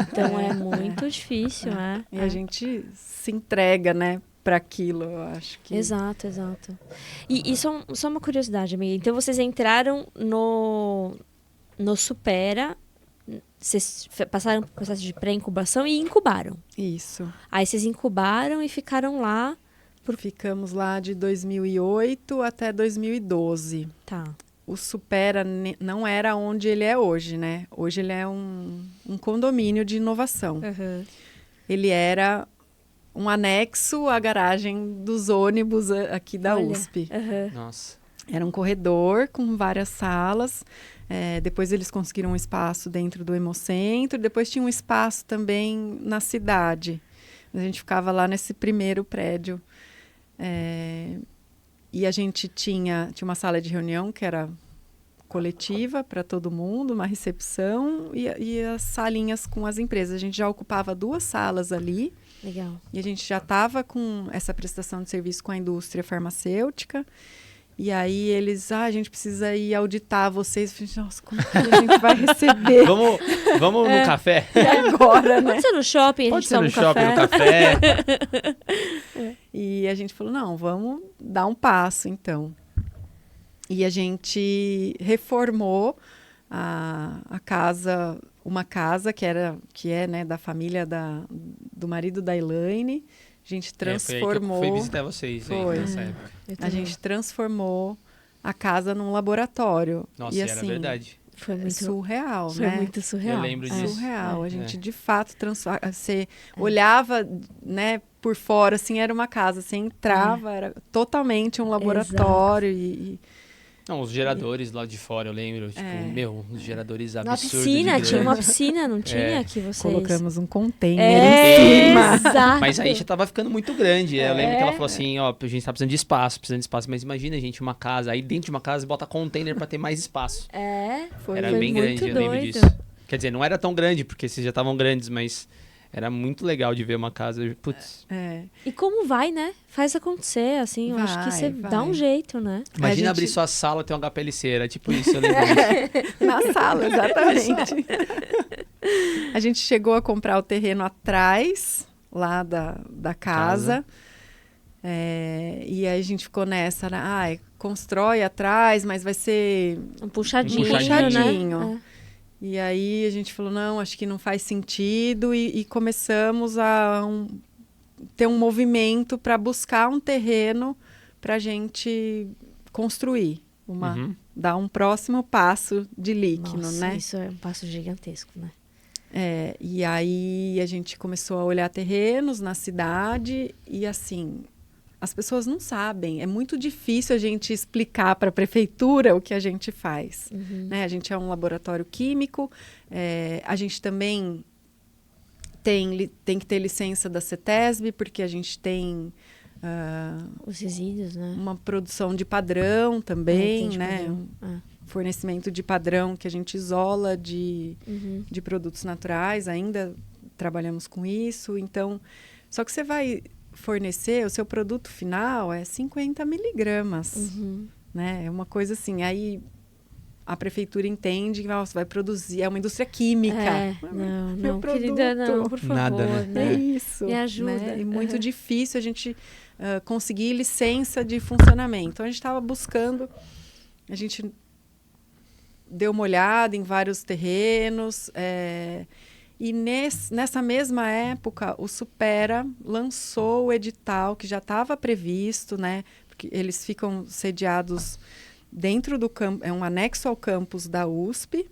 Então é muito difícil, né? E a gente se entrega, né, para aquilo, eu acho que... Exato. E só uma curiosidade, amiga. Então vocês entraram no Supera, vocês passaram por processo de pré-incubação e incubaram. Isso. Aí vocês incubaram e ficaram lá. Ficamos lá de 2008 até 2012. Tá. O Supera não era onde ele é hoje, né? Hoje ele é um condomínio de inovação. Ele era um anexo à garagem dos ônibus aqui da USP. Nossa. Era um corredor com várias salas. Depois eles conseguiram um espaço dentro do Hemocentro. Depois tinha um espaço também na cidade. A gente ficava lá nesse primeiro prédio. E a gente tinha uma sala de reunião que era coletiva para todo mundo, uma recepção e as salinhas com as empresas. A gente já ocupava 2 salas ali. Legal. E a gente já estava com essa prestação de serviço com a indústria farmacêutica. E aí eles, a gente precisa ir auditar vocês. Eu falei, nossa, como que a gente vai receber Vamos no café? agora, né? Pode ser no shopping, Pode a ser gente no toma shopping, um no café. café. E a gente falou, não, vamos dar um passo, então. E a gente reformou a casa, uma casa que é, né, da família do marido da Elaine. A gente transformou... Foi visitar vocês aí Foi. nessa época. A gente transformou a casa num laboratório. Nossa, e era assim, verdade. Foi é muito surreal, Foi né? muito surreal. Eu lembro disso. Surreal. A gente, É. de fato, você olhava, né, por fora, assim, era uma casa. Você entrava, era totalmente um laboratório. Não, os geradores lá de fora, eu lembro. Tipo, uns geradores Na absurdos. piscina, de tinha uma grandes. piscina, não tinha? Que vocês... Colocamos um container É, em cima. exato. Mas aí já tava ficando muito grande. Eu lembro que ela falou assim, ó, a gente tá precisando de espaço. Mas imagina, gente, uma casa. Aí dentro de uma casa bota container pra ter mais espaço. Era foi bem muito grande, eu lembro doido. disso. Quer dizer, não era tão grande, porque vocês já estavam grandes, mas era muito legal de ver uma casa. Putz. E como vai, né? Faz acontecer, assim. Eu acho que você dá um jeito, né? Imagina abrir sua sala e ter um HPLC. Era tipo isso, eu lembro disso. Na sala, exatamente. A gente chegou a comprar o terreno atrás, lá da casa. E aí a gente ficou nessa, né? Constrói atrás, mas vai ser Um puxadinho, puxadinho. né? E aí a gente falou, não, acho que não faz sentido. E começamos a ter um movimento para buscar um terreno para a gente construir. Dar um próximo passo de líquido, Nossa, né? isso é um passo gigantesco, né? E aí a gente começou a olhar terrenos na cidade e assim, as pessoas não sabem. É muito difícil a gente explicar para a prefeitura o que a gente faz. Né? A gente é um laboratório químico, a gente também tem que ter licença da CETESB, porque a gente tem os resíduos, né? uma produção de padrão também, de né? padrão. Fornecimento de padrão que a gente isola de produtos naturais, ainda trabalhamos com isso. Então, só que você vai fornecer, o seu produto final é 50 miligramas, né? É uma coisa assim, aí a prefeitura entende que você vai produzir, é uma indústria química. Não, querida, não, por favor. Nada, né? É isso. Me ajuda. Né? E muito difícil a gente conseguir licença de funcionamento. Então, a gente estava buscando, a gente deu uma olhada em vários terrenos, e nessa mesma época, o Supera lançou o edital que já estava previsto, né? Porque eles ficam sediados dentro do campo, é um anexo ao campus da USP,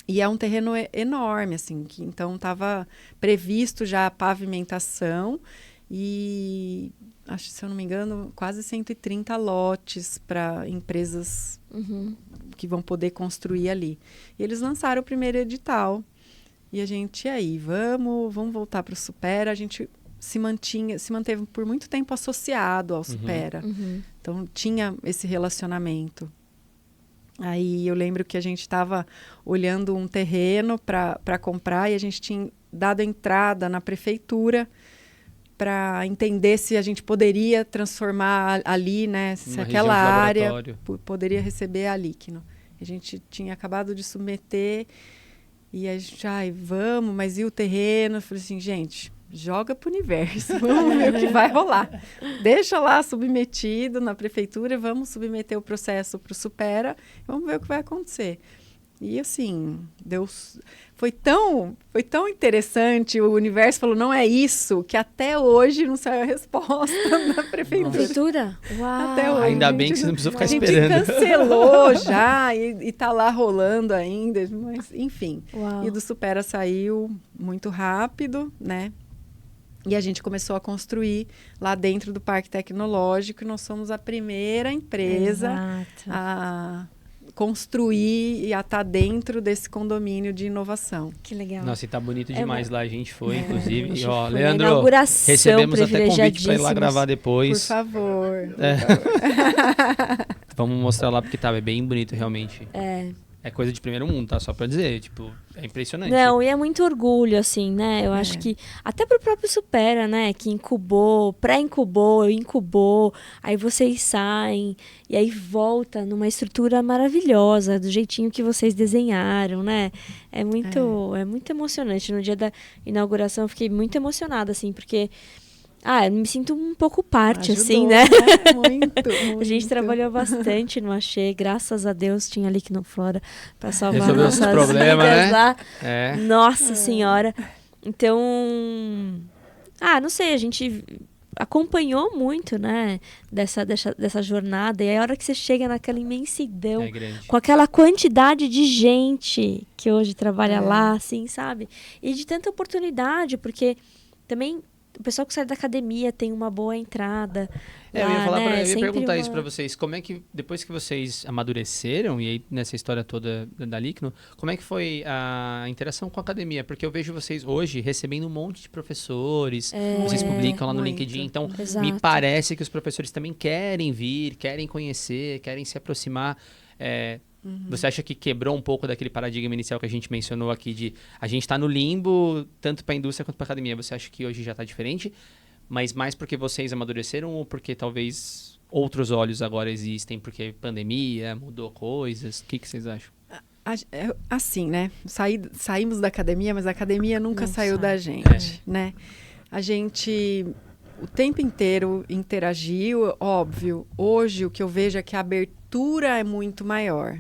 e é um terreno enorme, assim, que então estava previsto já a pavimentação e, acho, se eu não me engano, quase 130 lotes para empresas que vão poder construir ali. E eles lançaram o primeiro edital. E a gente, e aí, vamos voltar para o Supera. A gente se manteve por muito tempo associado ao Supera. Então, tinha esse relacionamento. Aí, eu lembro que a gente estava olhando um terreno para comprar e a gente tinha dado entrada na prefeitura para entender se a gente poderia transformar ali, né? Se aquela área poderia receber a líquido. A gente tinha acabado de submeter... E a gente, vamos, mas e o terreno? Eu falei assim, gente, joga pro universo, vamos ver o que vai rolar. Deixa lá submetido na prefeitura, vamos submeter o processo pro Supera, vamos ver o que vai acontecer. E assim, foi tão interessante, o universo falou, não é isso, que até hoje não saiu a resposta da prefeitura. Prefeitura? Uau! Até hoje. Ainda bem que você não precisou ficar esperando. A gente cancelou já e tá lá rolando ainda, mas enfim. Uau. E do Supera saiu muito rápido, né? E a gente começou a construir lá dentro do Parque Tecnológico e nós somos a primeira empresa a construir e a estar dentro desse condomínio de inovação. Que legal. Nossa, e tá bonito demais lá. A gente foi, a inclusive. gente E, ó, foi. Leandro, A inauguração recebemos até convite pra ir lá privilegiadíssimos. gravar Por depois. favor. Vamos mostrar lá, porque é bem bonito, realmente. É. É coisa de primeiro mundo, tá? Só pra dizer, tipo, é impressionante. Não, e é muito orgulho, assim, né? Eu acho que até pro próprio Supera, né? Que incubou, pré-incubou, incubou, aí vocês saem e aí volta numa estrutura maravilhosa, do jeitinho que vocês desenharam, né? É muito emocionante. No dia da inauguração eu fiquei muito emocionada, assim, porque eu me sinto um pouco parte, Ajudou, assim, né? Muito. A gente trabalhou bastante no Axê, graças a Deus tinha Liquinoflora para salvar Resolveu nossas esses problemas, vidas né? lá. É. Nossa Senhora. Então, não sei, a gente acompanhou muito, né, dessa jornada. E aí, a hora que você chega naquela imensidão, É grande. com aquela quantidade de gente que hoje trabalha lá, assim, sabe? E de tanta oportunidade, porque também o pessoal que sai da academia tem uma boa entrada. Eu ia falar, né? eu ia Sempre perguntar uma- isso pra vocês. Como é que, depois que vocês amadureceram, e aí nessa história toda da Licno, como é que foi a interação com a academia? Porque eu vejo vocês hoje recebendo um monte de professores, vocês publicam lá no muito. LinkedIn, então Exato. me parece que os professores também querem vir, querem conhecer, querem se aproximar. Você acha que quebrou um pouco daquele paradigma inicial que a gente mencionou aqui de a gente está no limbo, tanto para a indústria quanto para a academia? Você acha que hoje já está diferente? Mas mais porque vocês amadureceram ou porque talvez outros olhos agora existem? Porque pandemia, mudou coisas? O que vocês acham? Assim, né? Saímos da academia, mas a academia nunca Não saiu sai. da gente, né? A gente o tempo inteiro interagiu, óbvio. Hoje o que eu vejo é que a abertura é muito maior.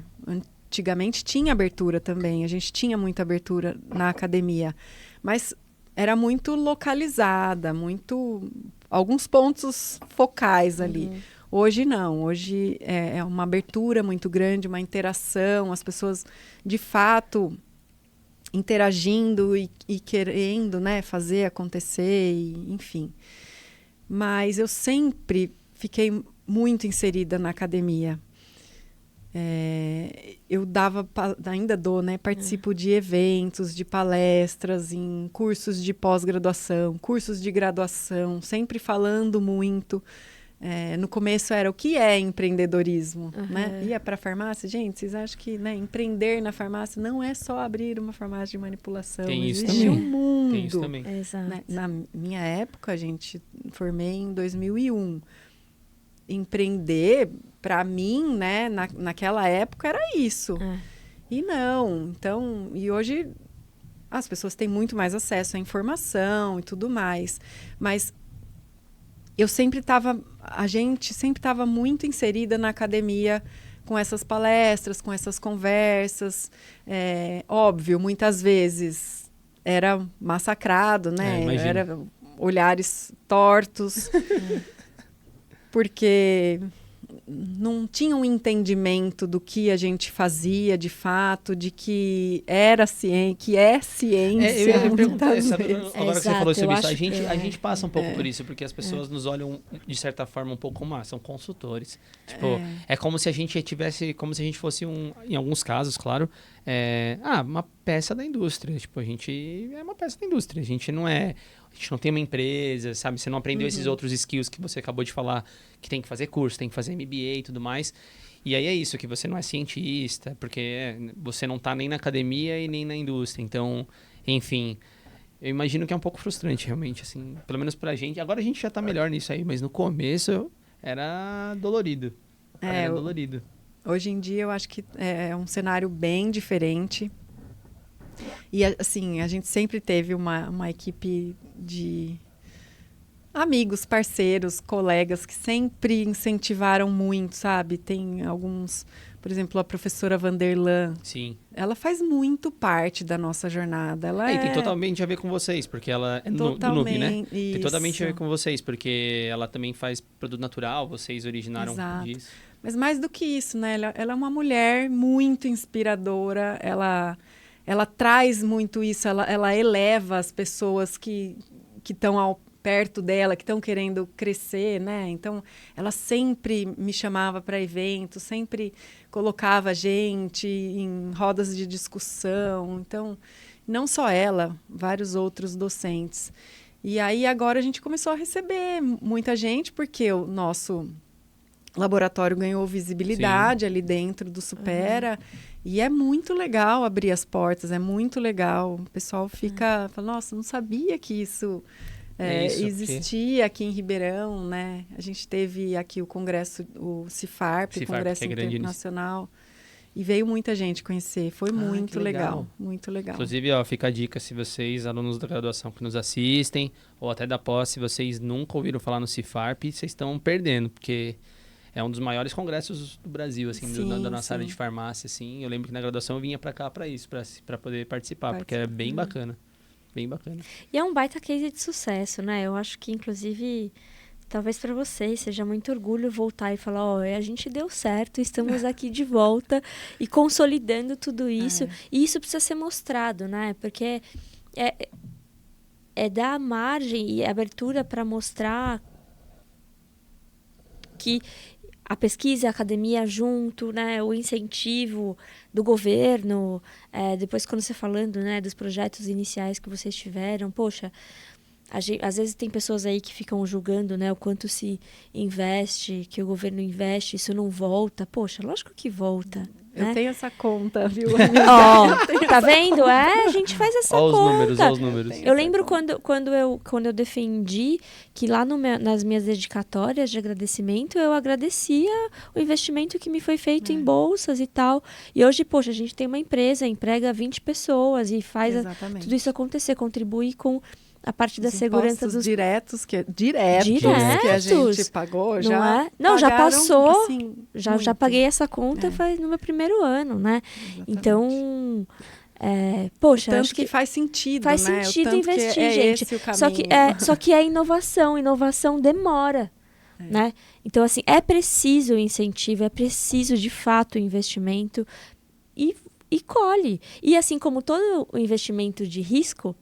Antigamente tinha abertura também, a gente tinha muita abertura na academia, mas era muito localizada, alguns pontos focais ali. Hoje não, hoje é uma abertura muito grande, uma interação, as pessoas de fato interagindo e querendo, né, fazer acontecer, ainfim. Mas eu sempre fiquei muito inserida na academia. Eu ainda dou, né? Participo de eventos, de palestras, em cursos de pós-graduação, cursos de graduação, sempre falando muito. No começo era o que é empreendedorismo, né? Ia para a farmácia, gente, vocês acham que, né, empreender na farmácia não é só abrir uma farmácia de manipulação, Tem isso existe também. um mundo. Tem isso também. Exato. Né? Na minha época, gente, formei em 2001. Empreender, para mim, né, naquela época era isso. E não. Então, e hoje as pessoas têm muito mais acesso à informação e tudo mais. Mas a gente sempre estava muito inserida na academia com essas palestras, com essas conversas. Óbvio, muitas vezes era massacrado, né? Imagino. Era olhares tortos. Porque não tinha um entendimento do que a gente fazia de fato, de que era ciência, que é ciência. Eu ia perguntar, muitas sabe, vezes. agora que você Exato, falou eu sobre isso, acho a que gente passa um pouco por isso, porque as pessoas nos olham, de certa forma, um pouco como são consultores. Tipo, é como se a gente tivesse, como se a gente fosse em alguns casos, claro, uma peça da indústria. Tipo, a gente é uma peça da indústria, a gente não tem uma empresa, sabe? Você não aprendeu esses outros skills que você acabou de falar, que tem que fazer curso, tem que fazer MBA e tudo mais. E aí é isso, que você não é cientista, porque você não tá nem na academia e nem na indústria. Então, enfim, eu imagino que é um pouco frustrante, realmente, assim, pelo menos pra gente. Agora a gente já tá melhor nisso aí, mas no começo era dolorido. Era dolorido. Hoje em dia eu acho que é um cenário bem diferente. E, assim, a gente sempre teve uma equipe de amigos, parceiros, colegas que sempre incentivaram muito, sabe? Tem alguns, por exemplo, a professora Vanderlan. Sim. Ela faz muito parte da nossa jornada. E tem totalmente a ver com vocês, porque ela é do Noob, né? Tem totalmente a ver com vocês, porque ela também faz produto natural, vocês originaram disso. Mas mais do que isso, né? Ela é uma mulher muito inspiradora, ela traz muito isso, ela eleva as pessoas que estão perto dela, que estão querendo crescer, né? Então, ela sempre me chamava para eventos, sempre colocava a gente em rodas de discussão. Então, não só ela, vários outros docentes. E aí, agora a gente começou a receber muita gente, porque o nosso laboratório ganhou visibilidade ali dentro do Supera. E é muito legal abrir as portas, é muito legal. O pessoal fala, nossa, não sabia que isso... existia aqui em Ribeirão, né? A gente teve aqui o congresso, o Cifarp, o Congresso Internacional, e veio muita gente conhecer. Foi muito legal, muito legal. Inclusive, fica a dica, se vocês, alunos da graduação que nos assistem, ou até da pós, se vocês nunca ouviram falar no Cifarp, vocês estão perdendo, porque é um dos maiores congressos do Brasil, assim, da nossa área de farmácia, assim. Eu lembro que na graduação eu vinha para cá para isso, para poder participar, porque é bem bacana. Bem bacana. E é um baita case de sucesso, né? Eu acho que, inclusive, talvez para vocês seja muito orgulho voltar e falar, a gente deu certo, estamos aqui de volta e consolidando tudo isso. E isso precisa ser mostrado, né? Porque é dar margem e abertura para mostrar que a pesquisa, a academia junto, né, o incentivo do governo, depois quando você falando, né, dos projetos iniciais que vocês tiveram, poxa, às vezes tem pessoas aí que ficam julgando, né, o quanto se investe, que o governo investe, isso não volta. Poxa, lógico que volta. Eu tenho essa conta, viu? Tá vendo? A gente faz essa conta. Os números. Eu lembro quando eu defendi que lá nas minhas dedicatórias de agradecimento, eu agradecia o investimento que me foi feito em bolsas e tal. E hoje, poxa, a gente tem uma empresa, emprega 20 pessoas e faz tudo isso acontecer, contribui com a parte da segurança dos diretos que a gente pagou, já passou, assim, já paguei essa conta faz no meu primeiro ano, né? Exatamente. Então, poxa, tanto acho que faz sentido, faz né? sentido investir, gente. Esse o caminho. Só que é inovação demora, né? Então, assim, é preciso o incentivo, é preciso de fato o investimento e colhe. E assim como todo o investimento de risco,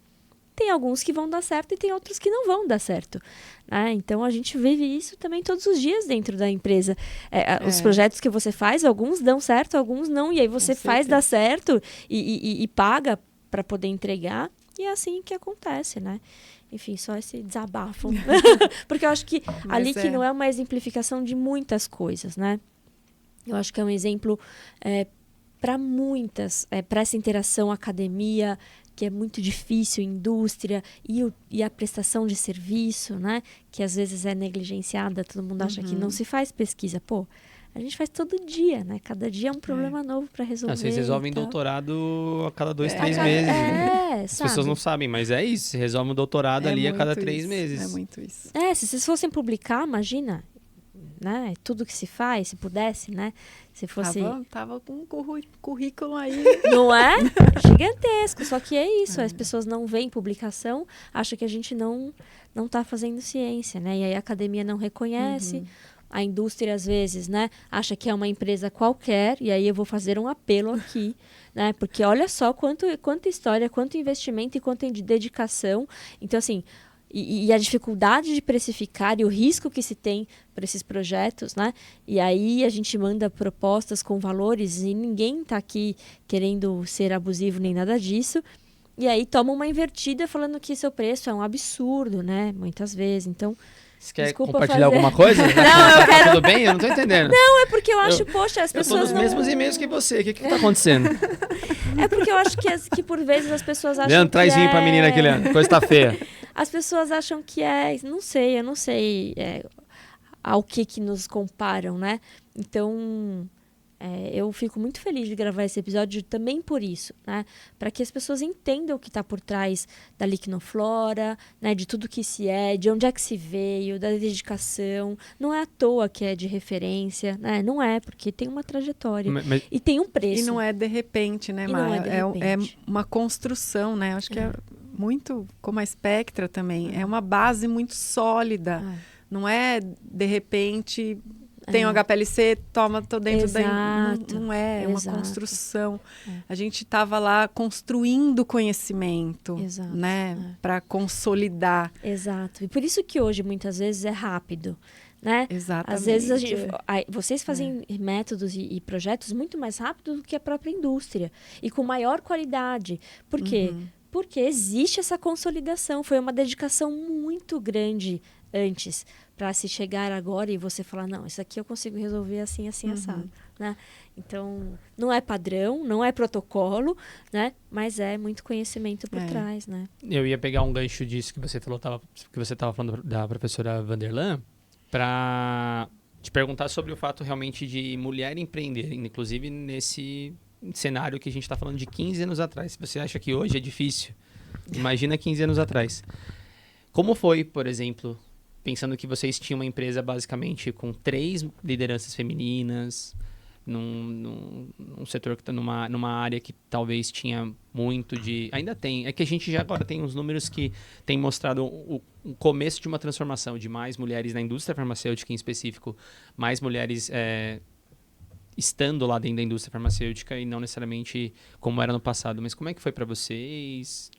tem alguns que vão dar certo e tem outros que não vão dar certo, né? Então, a gente vive isso também todos os dias dentro da empresa. Os projetos que você faz, alguns dão certo, alguns não. E aí você faz dar certo e paga para poder entregar. E é assim que acontece, né? Enfim, só esse desabafo. Porque eu acho que ali que não é uma exemplificação de muitas coisas, né? Eu acho que é um exemplo para muitas, para essa interação academia, que é muito difícil, indústria e a prestação de serviço, né? Que às vezes é negligenciada, todo mundo acha que não se faz pesquisa. Pô, a gente faz todo dia, né? Cada dia é um problema novo para resolver. Vocês resolvem doutorado a cada 2, 3 meses. As pessoas não sabem, mas é isso. Você resolve um doutorado ali a cada 3 meses. É muito isso. Se vocês fossem publicar, imagina, né? Tudo que se faz, se pudesse, né? Se fosse... Tava com um currículo aí. Não é? Gigantesco. Só que é isso. As pessoas não veem publicação, acham que a gente não tá fazendo ciência, né? E aí a academia não reconhece. A indústria, às vezes, né? Acha que é uma empresa qualquer. E aí eu vou fazer um apelo aqui, né? Porque olha só quanta história, quanto investimento e quanta dedicação. Então, assim... E a dificuldade de precificar e o risco que se tem para esses projetos, né? E aí a gente manda propostas com valores e ninguém está aqui querendo ser abusivo nem nada disso. E aí toma uma invertida falando que seu preço é um absurdo, né? Muitas vezes. Então, você quer compartilhar alguma coisa? Não, eu quero... Tudo bem? Eu não tô entendendo. Não, é porque eu acho, poxa, as pessoas eu tô nos mesmos e-mails que você. O que tá acontecendo? É porque eu acho que por vezes as pessoas acham Leandro, traz vinho pra menina aqui, Leandro. Coisa tá feia. As pessoas acham que eu não sei ao que nos comparam, né? Então, eu fico muito feliz de gravar esse episódio também por isso, né? Para que as pessoas entendam o que está por trás da Liquinoflora, né? De tudo que de onde é que se veio, da dedicação. Não é à toa que é de referência, né? Não é, porque tem uma trajetória e tem um preço. E não é de repente, né, Maia? É uma construção, né? Acho que é muito como a Spectra também. É uma base muito sólida. Não é, de repente... tenho HPLC, toma, tô dentro da... Exato. Não é uma Exato. construção. É. A gente estava lá construindo conhecimento, Exato, né? Para consolidar. Exato. E por isso que hoje, muitas vezes, é rápido, né? Exatamente. Às vezes, vocês fazem métodos e projetos muito mais rápido do que a própria indústria. E com maior qualidade. Por quê? Porque existe essa consolidação. Foi uma dedicação muito grande antes para se chegar agora e você falar, não, isso aqui eu consigo resolver assim, assim, assado, né? Então, não é padrão, não é protocolo, né? Mas é muito conhecimento por trás, né? Eu ia pegar um gancho disso que você falou, que você estava falando da professora Vanderlan, para te perguntar sobre o fato realmente de mulher empreender, inclusive nesse cenário que a gente está falando de 15 anos atrás. Se você acha que hoje é difícil, imagina 15 anos atrás. Como foi, por exemplo, pensando que vocês tinham uma empresa basicamente com 3 lideranças femininas, num setor que está numa área que talvez tinha muito de... Ainda tem. É que a gente já agora tem uns números que tem mostrado o começo de uma transformação de mais mulheres na indústria farmacêutica, em específico, mais mulheres estando lá dentro da indústria farmacêutica e não necessariamente como era no passado. Mas como é que foi para vocês?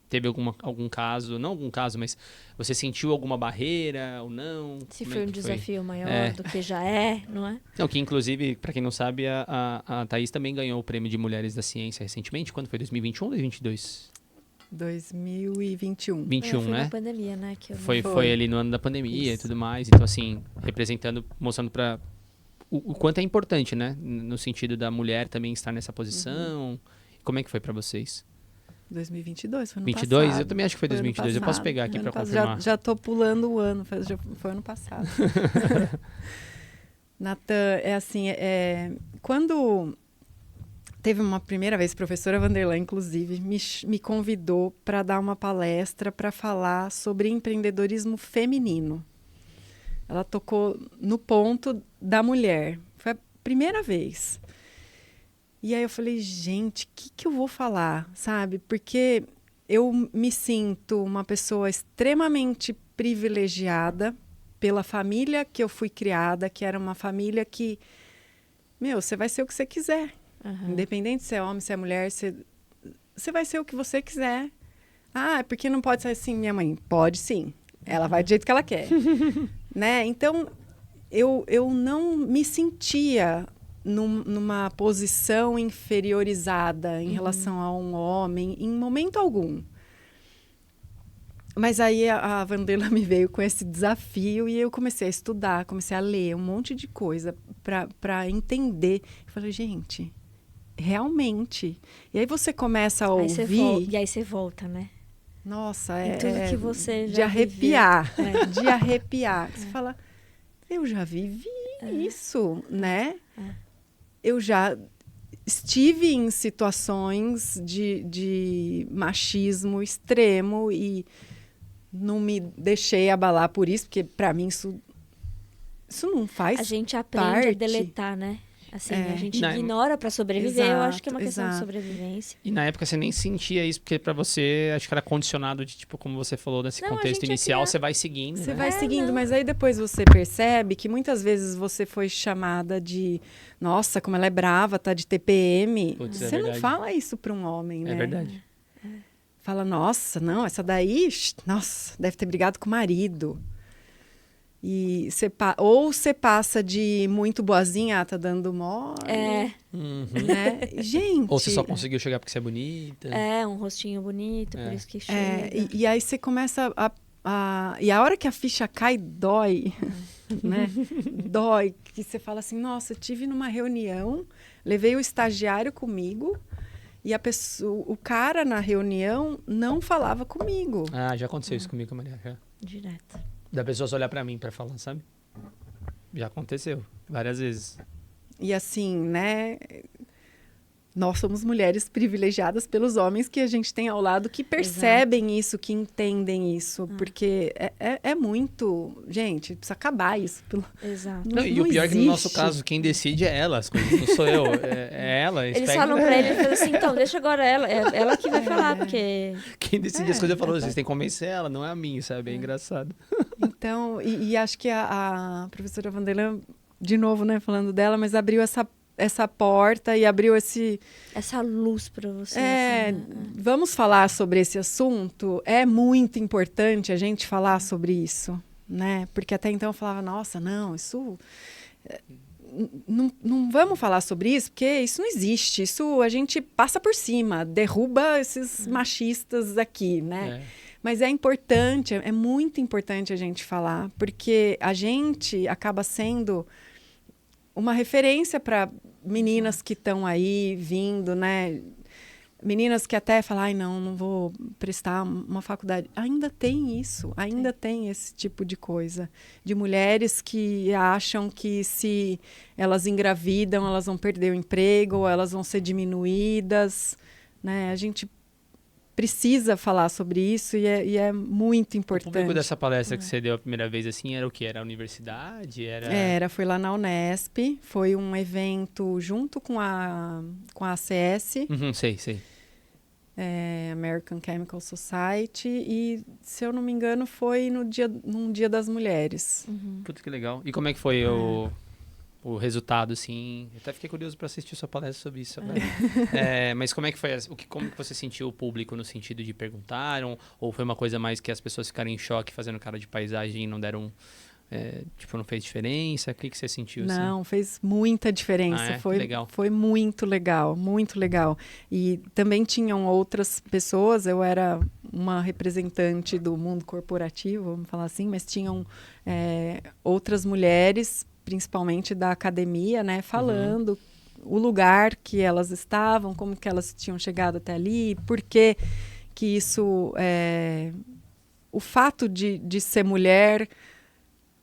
Teve algum caso, não algum caso, mas você sentiu alguma barreira ou não? Se Como foi é um que desafio maior do que já é, não é? Não, que inclusive, para quem não sabe, a Thaís também ganhou o Prêmio de Mulheres da Ciência recentemente. Quando foi? 2021 ou 2022? 2021. 21, foi né? na pandemia, né? Que eu Foi ali no ano da pandemia e Isso. tudo mais. Então, assim, representando, mostrando para o quanto é importante, né? No sentido da mulher também estar nessa posição. Como é que foi para vocês? 2022, foi ano 22? passado. Eu também acho que foi 2022. Eu posso pegar aqui Ano para passado. confirmar. Já tô pulando o ano, foi ano passado. Natan, é assim, quando teve uma primeira vez, a professora Vanderlan, inclusive, me convidou para dar uma palestra para falar sobre empreendedorismo feminino. Ela tocou no ponto da mulher. Foi a primeira vez. E aí eu falei, gente, o que eu vou falar, sabe? Porque eu me sinto uma pessoa extremamente privilegiada pela família que eu fui criada, que era uma família que, você vai ser o que você quiser. Independente se é homem, se é mulher, você vai ser o que você quiser. Ah, é porque não pode ser assim, minha mãe? Pode sim. Ela vai do jeito que ela quer. Né? Então, eu não me sentia numa posição inferiorizada em relação a um homem, em momento algum. Mas aí a Vanderlan me veio com esse desafio e eu comecei a estudar, comecei a ler um monte de coisa para entender. Eu falei, gente, realmente. E aí você começa a ouvir... E aí você volta, né? Nossa, em tudo que você já de arrepiar. De arrepiar. Você fala, eu já vivi isso, né? Eu já estive em situações de machismo extremo e não me deixei abalar por isso, porque para mim isso não faz. A gente aprende a deletar, né? Assim, a gente ignora para sobreviver. Exato, eu acho que é uma questão de exato. sobrevivência. E na época você nem sentia isso, porque pra você, acho que era condicionado de, tipo, como você falou, nesse Não, a contexto gente é inicial, criança. você vai seguindo, Você né? vai seguindo, mas aí depois você percebe que muitas vezes você foi chamada de nossa, como ela é brava, tá de TPM. Putz, é Você não verdade. fala isso para um homem, né? É verdade. Fala, nossa, não, essa daí, nossa, deve ter brigado com o marido. E ou você passa de muito boazinha, tá dando mole, Uhum. né? Gente... Ou você só conseguiu chegar porque você é bonita. Um rostinho bonito, por isso que chega. E aí você começa e a hora que a ficha cai, dói, né? Dói, que você fala assim, nossa, eu tive numa reunião, levei o estagiário comigo e o cara na reunião não falava comigo. Ah, já aconteceu isso comigo, Maria. Já. Direto. Da pessoa só olhar pra mim pra falar, sabe? Já aconteceu várias vezes. E assim, né? Nós somos mulheres privilegiadas pelos homens que a gente tem ao lado que percebem isso, que entendem isso. Porque é muito... Gente, precisa acabar isso. Exato. Não, e o pior é que no nosso caso, quem decide é ela, as coisas. Não sou eu, é ela. Eles falam pra ele, assim, então, deixa agora ela. É ela que vai falar, porque... Quem decide as coisas falou, vocês têm que convencer ela, não é a mim, sabe? É engraçado. Então, e acho que a professora Vanderlan de novo, né, falando dela, mas abriu essa porta e abriu essa luz para você. Assim, né? Vamos falar sobre esse assunto? É muito importante a gente falar sobre isso, né? Porque até então eu falava, nossa, não, isso... Não vamos falar sobre isso, porque isso não existe. Isso a gente passa por cima, derruba esses machistas aqui, né? Mas é importante, é muito importante a gente falar, porque a gente acaba sendo uma referência para meninas que estão aí vindo, né? Meninas que até falam, ai, não vou prestar uma faculdade. Ainda tem isso, ainda tem esse tipo de coisa. De mulheres que acham que se elas engravidam, elas vão perder o emprego, ou elas vão ser diminuídas, né? A gente precisa falar sobre isso e é muito importante. O público dessa palestra que você deu a primeira vez, assim, era o quê? Era a universidade? Foi lá na Unesp, foi um evento junto com a ACS. Sei. American Chemical Society, e, se eu não me engano, foi num Dia das Mulheres. Putz, que legal. E como é que foi o resultado, assim? Eu até fiquei curioso para assistir sua palestra sobre isso. Mas como é que foi? Como que você sentiu o público no sentido de perguntaram? Ou foi uma coisa mais que as pessoas ficaram em choque fazendo cara de paisagem e não deram... não fez diferença? O que você sentiu? Não, fez muita diferença. Foi muito legal, muito legal. E também tinham outras pessoas, eu era uma representante do mundo corporativo, vamos falar assim, mas tinham outras mulheres, principalmente da academia, né, falando o lugar que elas estavam, como que elas tinham chegado até ali, por que isso... o fato de ser mulher...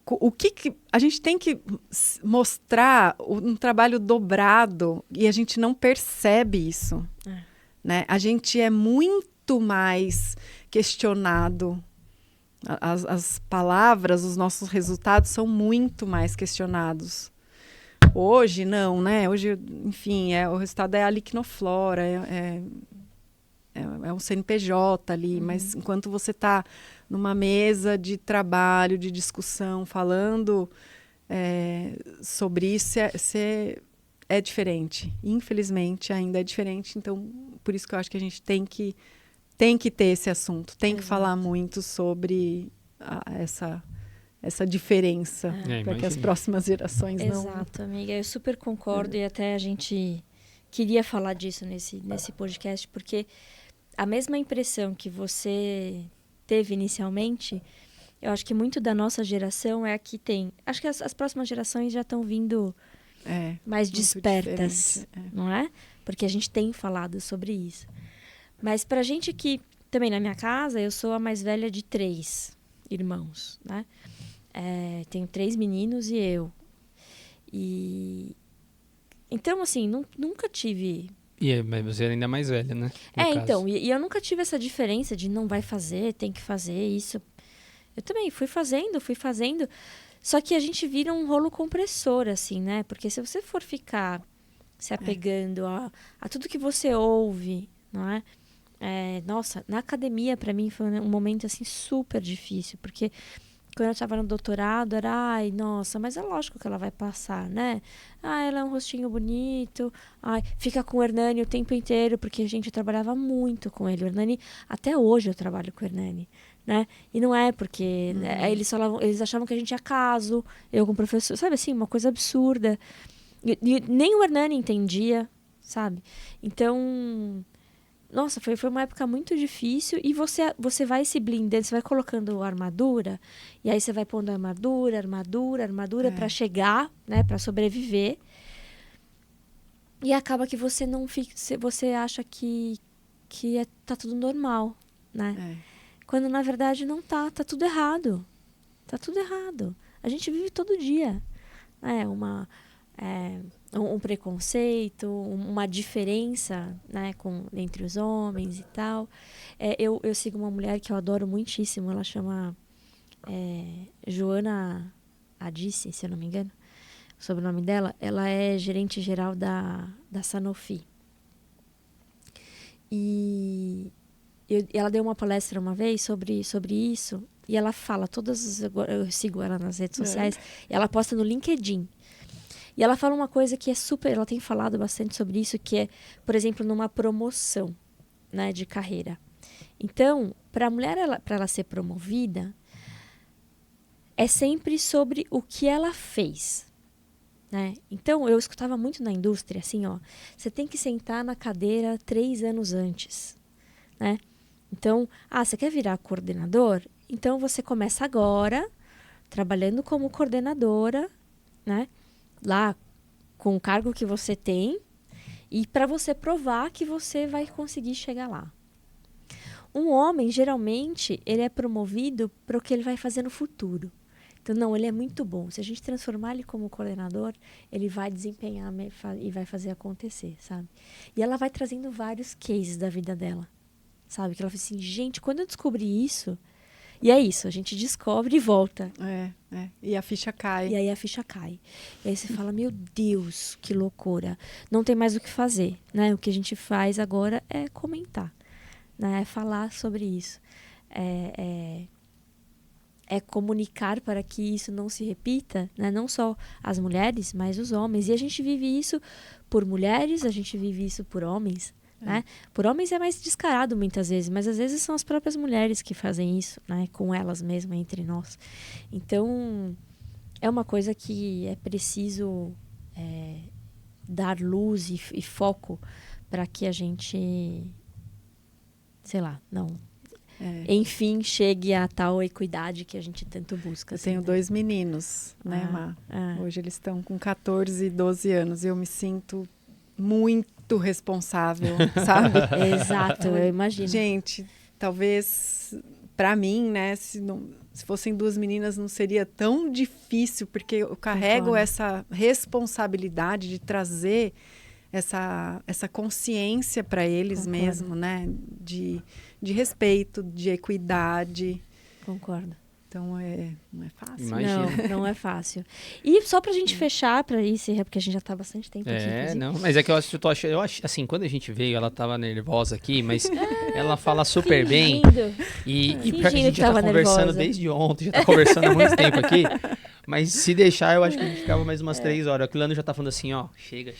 O que a gente tem que mostrar um trabalho dobrado e a gente não percebe isso, né? A gente é muito mais questionado. As palavras, os nossos resultados são muito mais questionados. Hoje, não, né? Hoje, enfim, o resultado é a liquinoflora, é um CNPJ ali, mas enquanto você está numa mesa de trabalho, de discussão, falando sobre isso, é diferente. Infelizmente, ainda é diferente. Então, por isso que eu acho que a gente tem que ter esse assunto, tem que falar muito sobre essa diferença, para que as próximas gerações não... Exato, amiga, eu super concordo e até a gente queria falar disso nesse podcast, porque a mesma impressão que você teve inicialmente, eu acho que muito da nossa geração é a que tem... Acho que as próximas gerações já estão vindo mais despertas, não é? Porque a gente tem falado sobre isso. Mas pra gente que... Também na minha casa, eu sou a mais velha de 3 irmãos, né? Tenho 3 meninos e eu. Então, assim, nunca tive... Mas você é ainda mais velha, né? Então, e eu nunca tive essa diferença de não vai fazer, tem que fazer isso. Eu também fui fazendo. Só que a gente vira um rolo compressor, assim, né? Porque se você for ficar se apegando a tudo que você ouve, não é? Nossa, na academia, pra mim, foi um momento, assim, super difícil. Porque quando eu estava no doutorado, era, ai, nossa, mas é lógico que ela vai passar, né? Ela é um rostinho bonito, fica com o Hernani o tempo inteiro, porque a gente trabalhava muito com ele. O Hernani, até hoje eu trabalho com o Hernani, né? E não é porque eles achavam que a gente ia caso, eu com o professor, sabe assim, uma coisa absurda. E nem o Hernani entendia, sabe? Então... Nossa, foi uma época muito difícil e você vai se blindando, você vai colocando armadura e aí você vai pondo armadura para chegar, né, para sobreviver. E acaba que você não fica, você acha que tá tudo normal, né? Quando na verdade não tá tudo errado. Tá tudo errado. A gente vive todo dia, né? Um preconceito, uma diferença, né, entre os homens e tal. Eu sigo uma mulher que eu adoro muitíssimo, ela chama Joana Adice, se eu não me engano, o sobrenome dela. Ela é gerente geral da Sanofi. E ela deu uma palestra uma vez sobre isso, e ela fala eu sigo ela nas redes sociais, e ela posta no LinkedIn. E ela fala uma coisa que é super... Ela tem falado bastante sobre isso, que é, por exemplo, numa promoção, né, de carreira. Então, para a mulher, para ela ser promovida, é sempre sobre o que ela fez, né? Então, eu escutava muito na indústria, assim, ó, você tem que sentar na cadeira 3 anos antes, né? Então, você quer virar coordenador? Então, você começa agora, trabalhando como coordenadora, né? Lá, com o cargo que você tem, e para você provar que você vai conseguir chegar lá. Um homem, geralmente, ele é promovido para o que ele vai fazer no futuro. Então, não, ele é muito bom. Se a gente transformar ele como coordenador, ele vai desempenhar e vai fazer acontecer, sabe? E ela vai trazendo vários cases da vida dela, sabe? Que ela fala assim, gente, quando eu descobri isso... E é isso, a gente descobre e volta. E a ficha cai. E aí a ficha cai. E aí você fala, meu Deus, que loucura. Não tem mais o que fazer, né? O que a gente faz agora é comentar, né? É falar sobre isso. É comunicar para que isso não se repita, né? Não só as mulheres, mas os homens. E a gente vive isso por mulheres, a gente vive isso por homens, né? Por homens é mais descarado muitas vezes, mas às vezes são as próprias mulheres que fazem isso, né? Com elas mesmas, entre nós. Então, é uma coisa que é preciso dar luz e foco para que a gente, sei lá, enfim, chegue a tal equidade que a gente tanto busca. Eu assim, tenho né? 2 meninos, né, Má? Hoje eles estão com 14 e 12 anos. Eu me sinto muito responsável, sabe? Exato, eu imagino. Gente, talvez para mim, né, se fossem 2 meninas não seria tão difícil, porque eu carrego essa responsabilidade de trazer essa consciência para eles mesmo, né? De respeito, de equidade. Concordo. Então, não é fácil. Imagina. Não é fácil. E só pra gente fechar, pra isso, porque a gente já tá há bastante tempo aqui. Inclusive. Mas é que eu acho, assim, quando a gente veio, ela tava nervosa aqui, mas ela fala super bem. E pior que a gente já tá conversando nervosa. desde ontem, já tá conversando há muito tempo aqui. Mas se deixar, eu acho que a gente ficava mais umas 3 horas. O Lano já tá falando assim, ó, chega.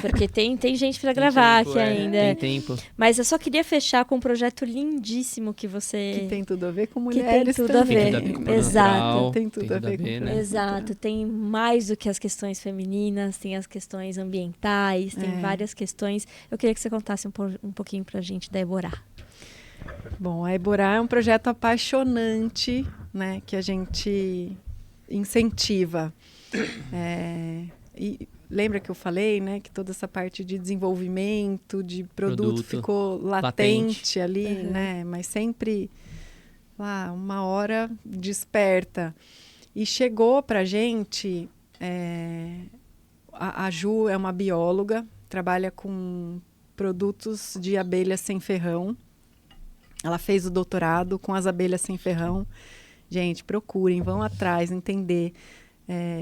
Porque tem gente pra gravar aqui ainda. Tem tempo. Mas eu só queria fechar com um projeto lindíssimo que você... Que tem tudo a ver com mulheres que tem tudo também. a ver. Exato. Tem tudo a ver com né? Exato. Tem mais do que as questões femininas, tem as questões ambientais, tem várias questões. Eu queria que você contasse um pouquinho pra gente da Eborá. Bom, a Eborá é um projeto apaixonante, né, que a gente incentiva. E lembra que eu falei, né, que toda essa parte de desenvolvimento, de produto ficou latente ali, né, mas sempre lá, uma hora desperta. E chegou pra gente, a Ju é uma bióloga, trabalha com produtos de abelhas sem ferrão. Ela fez o doutorado com as abelhas sem ferrão. Gente, procurem, vão atrás, entender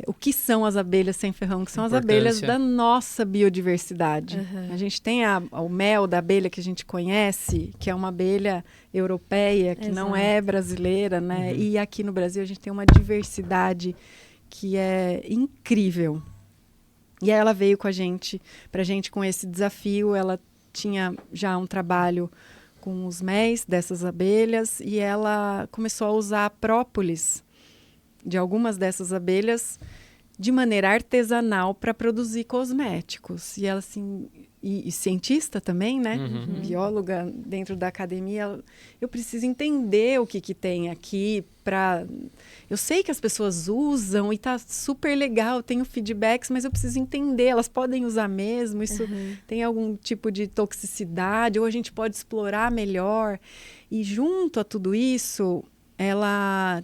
o que são as abelhas sem ferrão, que são as abelhas da nossa biodiversidade. A gente tem o mel da abelha que a gente conhece, que é uma abelha europeia, que não é brasileira, né? E aqui no Brasil a gente tem uma diversidade que é incrível. E aí ela veio com a gente, pra gente com esse desafio. Ela tinha já um trabalho com os méis dessas abelhas e ela começou a usar a própolis de algumas dessas abelhas de maneira artesanal para produzir cosméticos. E ela, assim, e cientista também, né? Bióloga dentro da academia, eu preciso entender o que tem aqui para... Eu sei que as pessoas usam e tá super legal, tenho feedbacks, mas eu preciso entender, elas podem usar mesmo, isso tem algum tipo de toxicidade, ou a gente pode explorar melhor. E junto a tudo isso, ela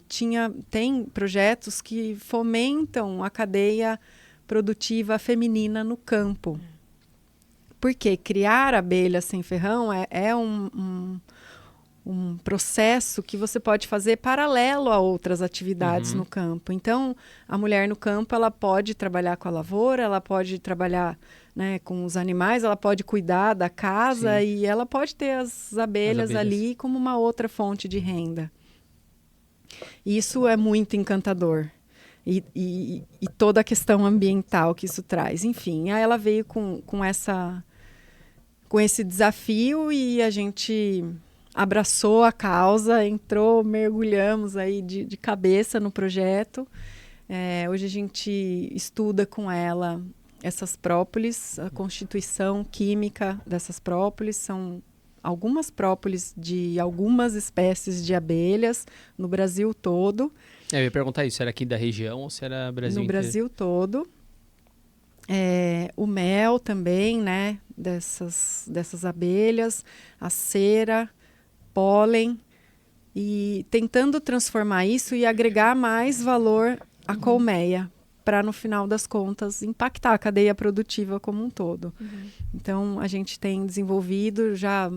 tem projetos que fomentam a cadeia produtiva feminina no campo. Porque criar abelhas sem ferrão é um processo que você pode fazer paralelo a outras atividades no campo. Então, a mulher no campo, ela pode trabalhar com a lavoura, ela pode trabalhar, né, com os animais, ela pode cuidar da casa e ela pode ter as abelhas ali como uma outra fonte de renda. Isso é muito encantador. e toda a questão ambiental que isso traz. Enfim, aí ela veio com esse desafio e a gente abraçou a causa, mergulhamos aí de cabeça no projeto. Hoje a gente estuda com ela essas própolis, a constituição química dessas própolis. São algumas própolis de algumas espécies de abelhas no Brasil todo. Eu ia perguntar isso, se era aqui da região ou se era Brasil No inteiro? Brasil todo. O mel também, né, dessas abelhas, a cera, pólen, e tentando transformar isso e agregar mais valor à colmeia, para no final das contas impactar a cadeia produtiva como um todo. Então a gente tem desenvolvido, já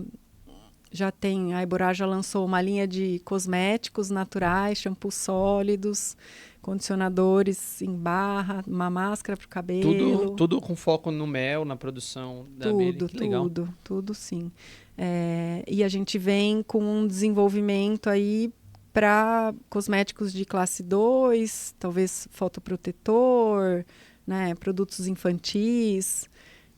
a Eborá já lançou uma linha de cosméticos naturais, shampoos sólidos, condicionadores em barra, uma máscara para o cabelo. Tudo com foco no mel, na produção da abelha. Que legal. Tudo sim. E a gente vem com um desenvolvimento aí para cosméticos de classe 2, talvez fotoprotetor, né, produtos infantis.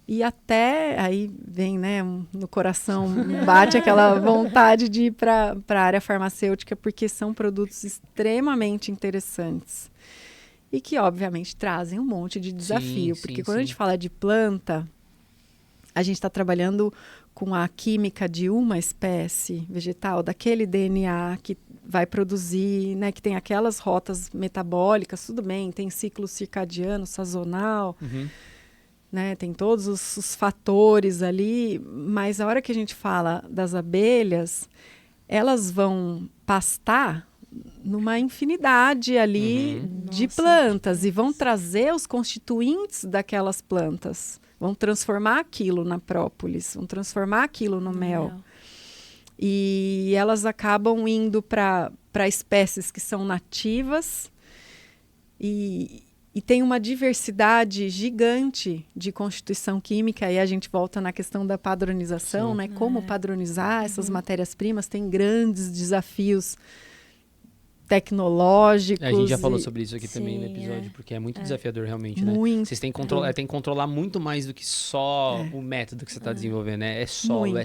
E até aí vem, né, no coração, bate aquela vontade de ir para a área farmacêutica, porque são produtos extremamente interessantes. E que, obviamente, trazem um monte de desafio. Porque quando a gente fala de planta, a gente está trabalhando com a química de uma espécie vegetal, daquele DNA que vai produzir, né, que tem aquelas rotas metabólicas, tudo bem, tem ciclo circadiano, sazonal, né, tem todos os fatores ali, mas a hora que a gente fala das abelhas, elas vão pastar numa infinidade ali de plantas e vão trazer os constituintes daquelas plantas, vão transformar aquilo na própolis, vão transformar aquilo no mel. E elas acabam indo para espécies que são nativas e tem uma diversidade gigante de constituição química. Aí a gente volta na questão da padronização, né? Como padronizar essas matérias-primas. Tem grandes desafios tecnológicos. A gente já falou sobre isso aqui também no episódio, porque é muito desafiador realmente, né? Vocês têm que controlar muito mais do que só o método que você está desenvolvendo, né? É solo,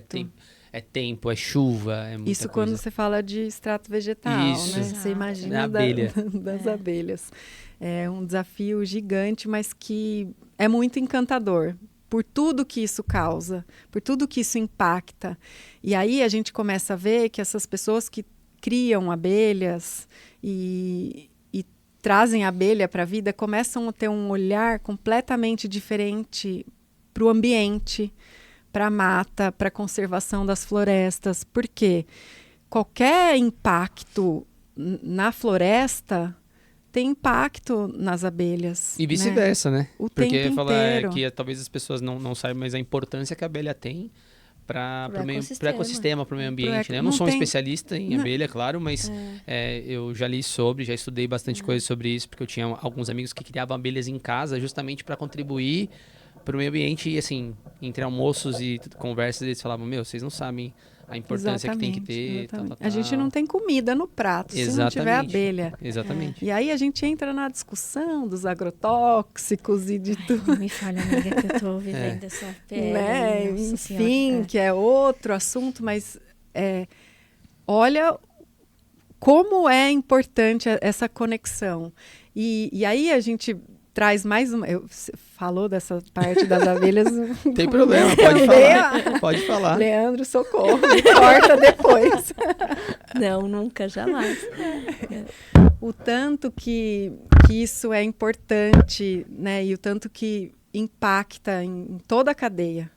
é tempo, é chuva, é muita isso coisa. Quando você fala de extrato vegetal, né? Você imagina das abelhas. É um desafio gigante, mas que é muito encantador por tudo que isso causa, por tudo que isso impacta. E aí a gente começa a ver que essas pessoas que criam abelhas e trazem a abelha para a vida começam a ter um olhar completamente diferente para o ambiente, para a mata, para a conservação das florestas. Porque qualquer impacto na floresta tem impacto nas abelhas. E vice-versa, né? O Porque tempo inteiro. Que talvez as pessoas não saibam, mas a importância que a abelha tem para o ecossistema, para o meio ambiente, né? Eu não sou um especialista em abelha, claro, mas eu já li sobre, já estudei bastante coisa sobre isso, porque eu tinha alguns amigos que criavam abelhas em casa justamente para contribuir para o meio ambiente. E assim, entre almoços e conversas, eles falavam, vocês não sabem a importância que tem que ter. A gente não tem comida no prato se não tiver abelha. Exatamente. E aí a gente entra na discussão dos agrotóxicos e de tudo. Não me falha, amiga, que eu tô vivendo essa pele. Né? Enfim, que é outro assunto, mas olha como é importante essa conexão. E aí a gente traz mais uma... Você falou dessa parte das abelhas. Tem problema, pode falar. Pode falar. Leandro, socorro, me corta depois. Não, nunca, jamais. O tanto que isso é importante, né? E o tanto que impacta em toda a cadeia.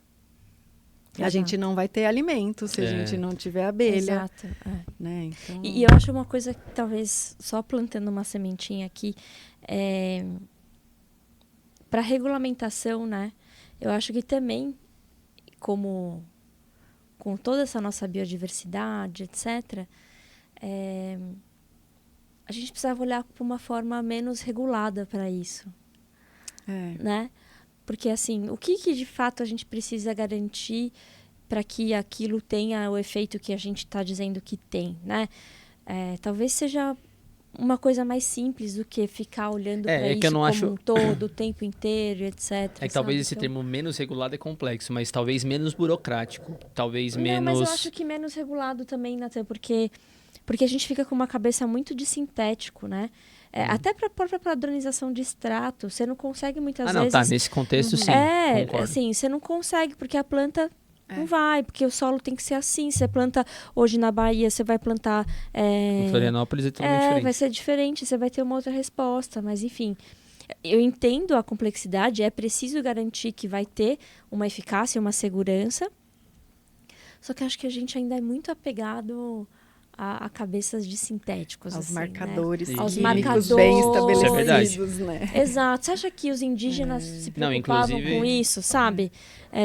A gente não vai ter alimento se a gente não tiver abelha. Exato. Né? Então... E eu acho uma coisa que talvez, só plantando uma sementinha aqui, para regulamentação, né? Eu acho que também, com toda essa nossa biodiversidade, etc., a gente precisava olhar para uma forma menos regulada para isso. Né? Porque, assim, o que de fato a gente precisa garantir para que aquilo tenha o efeito que a gente está dizendo que tem, né? Talvez seja uma coisa mais simples do que ficar olhando para isso que eu não como acho... um todo, o tempo inteiro, etc. É que talvez sabe? esse Então- termo menos regulado é complexo, mas talvez menos burocrático. Talvez Não, menos... mas eu acho que menos regulado também, Nathan, porque a gente fica com uma cabeça muito de sintético, né? Até para a própria padronização de extrato, você não consegue muitas vezes... tá. Nesse contexto, sim. Concordo. assim, você não consegue, porque a planta não vai, porque o solo tem que ser assim. Se você planta hoje na Bahia, você vai plantar... Em Florianópolis é totalmente diferente. vai ser diferente, você vai ter uma outra resposta, mas enfim... Eu entendo a complexidade, é preciso garantir que vai ter uma eficácia, uma segurança, só que acho que a gente ainda é muito apegado a cabeças de sintéticos. Aos assim, marcadores né? Aos químicos marcadores. bem Isso é estabelecidos, né? Exato. Você acha que os indígenas se Não, preocupavam inclusive- com isso, sabe?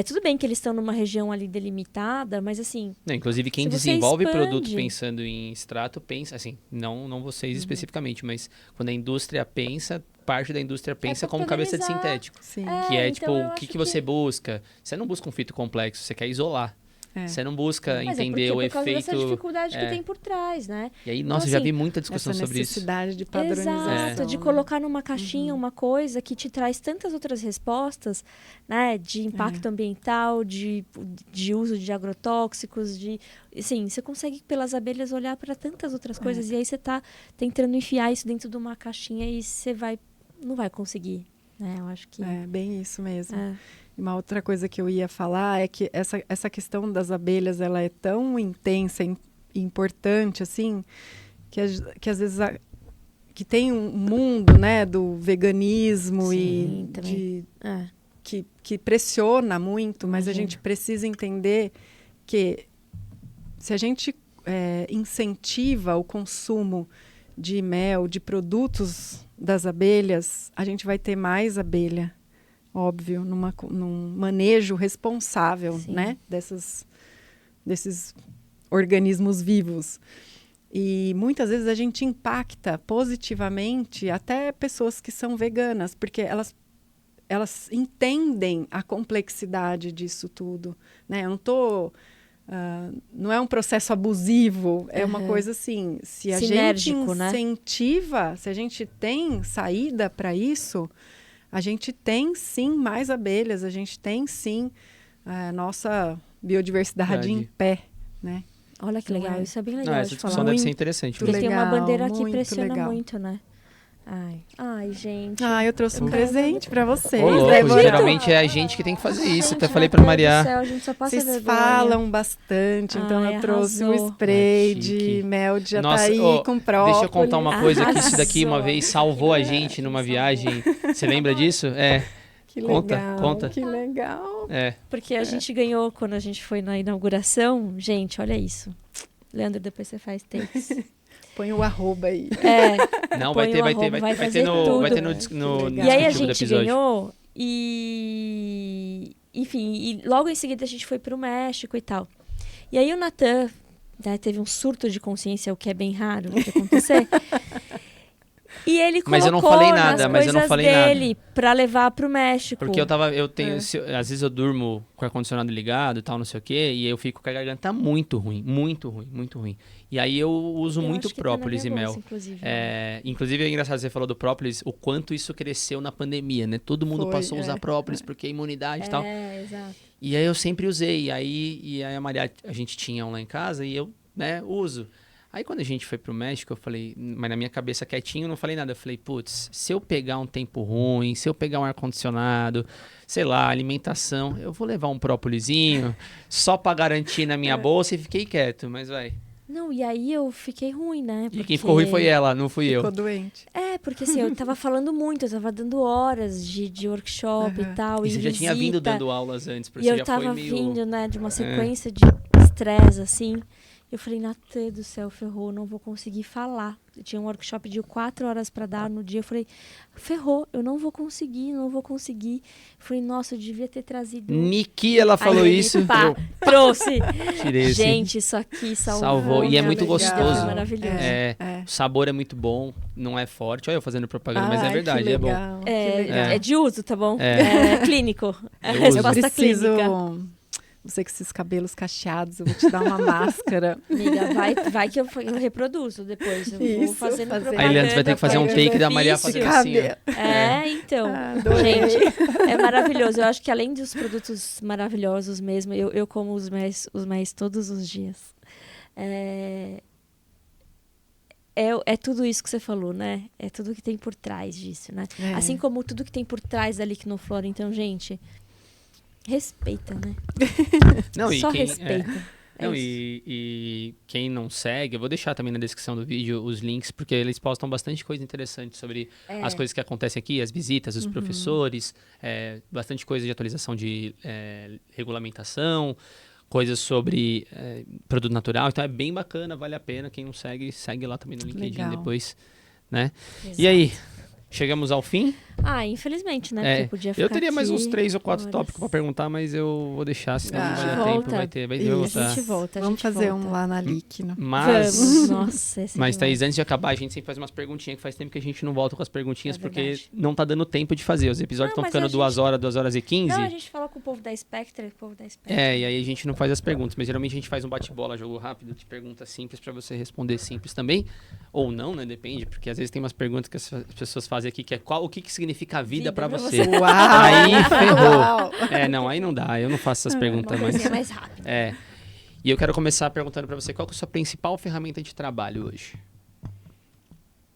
Tudo bem que eles estão numa região ali delimitada, mas assim... Não, inclusive, quem Se você desenvolve expande- produto pensando em extrato, pensa, assim, não vocês especificamente, mas quando a indústria pensa, parte da indústria pensa pra como cabeça de padronizar. sintético. Sim. Que é, então tipo, eu o que acho você busca? Você não busca um fito complexo, você quer isolar. É. Você não busca Mas entender é o porque por causa efeito... dessa dificuldade que é. tem por trás, né? E aí, Então, nossa, já assim, vi muita discussão Essa sobre isso. necessidade de padronização. Exato, de colocar numa caixinha uma coisa que te traz tantas outras respostas, né? De impacto ambiental, de uso de agrotóxicos, assim, você consegue pelas abelhas olhar para tantas outras coisas e aí você tá tentando enfiar isso dentro de uma caixinha e você não vai conseguir, né? Eu acho que... É, bem isso mesmo. É. Uma outra coisa que eu ia falar é que essa questão das abelhas, ela é tão intensa e importante, assim, que às vezes que tem um mundo, né, do veganismo Sim, e também. que pressiona muito, mas a Imagino. gente precisa entender que se a gente incentiva o consumo de mel, de produtos das abelhas, a gente vai ter mais abelha. Óbvio, num manejo responsável, Sim. né, desses organismos vivos. E muitas vezes a gente impacta positivamente até pessoas que são veganas, porque elas entendem a complexidade disso tudo, né? Eu não é um processo abusivo, é uma coisa assim, se a gente Sinérgico, né? incentiva, se a gente tem saída para isso, a gente tem sim mais abelhas, a gente tem sim a nossa biodiversidade em pé, né? Olha que Não legal, é? isso é bem Não, legal essa de discussão falar. deve ser Muito interessante. Porque mesmo. tem uma legal, bandeira que muito pressiona legal. muito, né? Ai, gente. Eu trouxe um presente para vocês. Ô, louco, Débora. geralmente é a gente que tem que fazer isso. Até Gente, falei meu pra Deus Maria. do céu, a gente só passa Vocês vergonha. falam bastante, então Ai, eu trouxe um arrasou. spray Ai, chique. de mel de Nossa, jataí ô, com própolis. Deixa eu contar uma coisa que isso daqui uma Arrasou. vez salvou a gente numa viagem. Você lembra disso? Que Conta, legal, conta. que legal. Porque a gente ganhou quando a gente foi na inauguração. Gente, olha isso. Leandro, depois você faz takes. Põe o arroba aí. Não, Põe vai ter, o vai ter, arroba, vai vai ter, vai ter fazer no, tudo. vai ter no, Que no legal. E aí a descritivo do gente episódio. ganhou e... Enfim, e logo em seguida a gente foi pro México e tal. E aí o Natan, né, teve um surto de consciência, o que é bem raro de acontecer. E ele colocou Mas eu não falei nada, nas mas eu não coisas falei nada. dele pra levar pro México. Porque eu tenho, às vezes eu durmo com o ar-condicionado ligado e tal, não sei o quê, e eu fico com a garganta muito ruim, muito ruim, muito ruim. E aí eu uso Eu muito acho que tá na própolis e minha mel. bolsa, inclusive. Inclusive é engraçado, você falou do própolis, o quanto isso cresceu na pandemia, né? Todo mundo Foi, passou a usar própolis porque a imunidade e tal. Exato. E aí eu sempre usei, e aí a Maria, a gente tinha um lá em casa e eu, né, uso. Aí quando a gente foi pro México, eu falei, mas na minha cabeça quietinho, eu não falei nada. Eu falei, putz, se eu pegar um tempo ruim, se eu pegar um ar-condicionado, sei lá, alimentação, eu vou levar um própolizinho só pra garantir na minha bolsa e fiquei quieto, mas vai. Não, e aí eu fiquei ruim, né? E quem ficou ruim foi ela, não fui eu. Ficou doente. Porque assim, eu tava falando muito, eu tava dando horas de workshop e tal. E você já tinha vindo visita. dando aulas antes, porque E você eu já tava foi meio... vindo, né, de uma sequência de estresse, assim. Eu falei, Natê do céu, ferrou, não vou conseguir falar. Eu tinha um workshop de 4 horas pra dar no dia. Eu falei, ferrou, eu não vou conseguir. Eu falei, nossa, eu devia ter trazido... Niki, ela falou Aí ele, isso. pá, Eu trouxe. tirei esse. Gente, isso aqui Salvou. E é minha muito vida, gostoso. foi maravilhoso. O sabor é muito bom, não é forte. Olha eu fazendo propaganda, mas é Ai, verdade, que é bom. legal, que É, legal. é de uso, tá bom? É. É clínico. É Eu uso. resposta Preciso clínica. você com esses cabelos cacheados, eu vou te dar uma máscara. Amiga, vai que eu reproduzo depois. Eu vou Isso, fazendo fazer. propaganda. Aí, Leandro, você vai ter que fazer um pra take da Maria benefício. fazendo assim, ó. Então, Adorei. gente, é maravilhoso. Eu acho que além dos produtos maravilhosos mesmo, eu como os mais todos os dias. É tudo isso que você falou, né? É tudo que tem por trás disso, né? É. Assim como tudo que tem por trás da Liquinoflora. Então, gente, respeita, né? Não, Só quem, respeita. Não, isso. e quem não segue, eu vou deixar também na descrição do vídeo os links, porque eles postam bastante coisa interessante sobre as coisas que acontecem aqui, as visitas, os professores, bastante coisa de atualização de regulamentação, coisas sobre produto natural. Então é bem bacana, vale a pena. Quem não segue, segue lá também no LinkedIn Legal. depois, né? Exato. E aí, chegamos ao fim? Infelizmente, né? Porque podia ficar Eu teria mais uns aqui 3 ou 4 horas. tópicos para perguntar, mas eu vou deixar, senão não vai dar volta. tempo. Vai ter, vai Isso. A voltar. gente volta, a Vamos gente fazer volta. um lá na Liquino. Mas... Vamos, nossa, esse é Mas, demais. Thaís, antes de acabar, a gente sempre faz umas perguntinhas, que faz tempo que a gente não volta com as perguntinhas, É porque verdade. não tá dando tempo de fazer. Os episódios Não, estão mas ficando a 2 gente- horas, 2 horas e 15. Não, a gente fala com o povo da Spectre, E aí a gente não faz as perguntas, mas geralmente a gente faz um bate-bola, jogo rápido, de perguntas simples pra você responder simples também. Ou não, né? Depende, porque às vezes tem umas perguntas que as pessoas fazem aqui, que é o que significa a vida Vida pra pra você? você. Uau! Aí ferrou. Uau! Não, aí não dá, eu não faço essas Uma perguntas mais. coisinha mais rápida. E eu quero começar perguntando pra você, qual que é a sua principal ferramenta de trabalho hoje?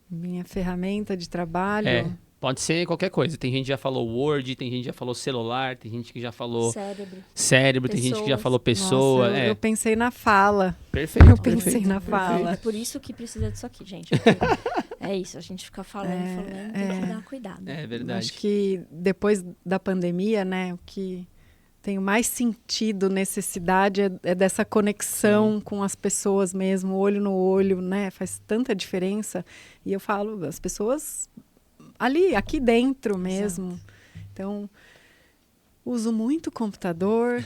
Minha ferramenta de trabalho. Pode ser qualquer coisa. Tem gente que já falou Word, tem gente que já falou celular, tem gente que já falou Cérebro. tem gente que já Pessoas. falou pessoa. Nossa, eu pensei na fala. Perfeito. Eu pensei perfeito. na fala. É por isso que precisa disso aqui, gente. Porque é isso, a gente fica falando, tem que dar cuidado. É verdade. Acho que depois da pandemia, né, o que tem mais sentido, necessidade é dessa conexão com as pessoas mesmo, olho no olho, né? Faz tanta diferença. E eu falo, as pessoas ali, aqui dentro mesmo. Então, uso muito computador,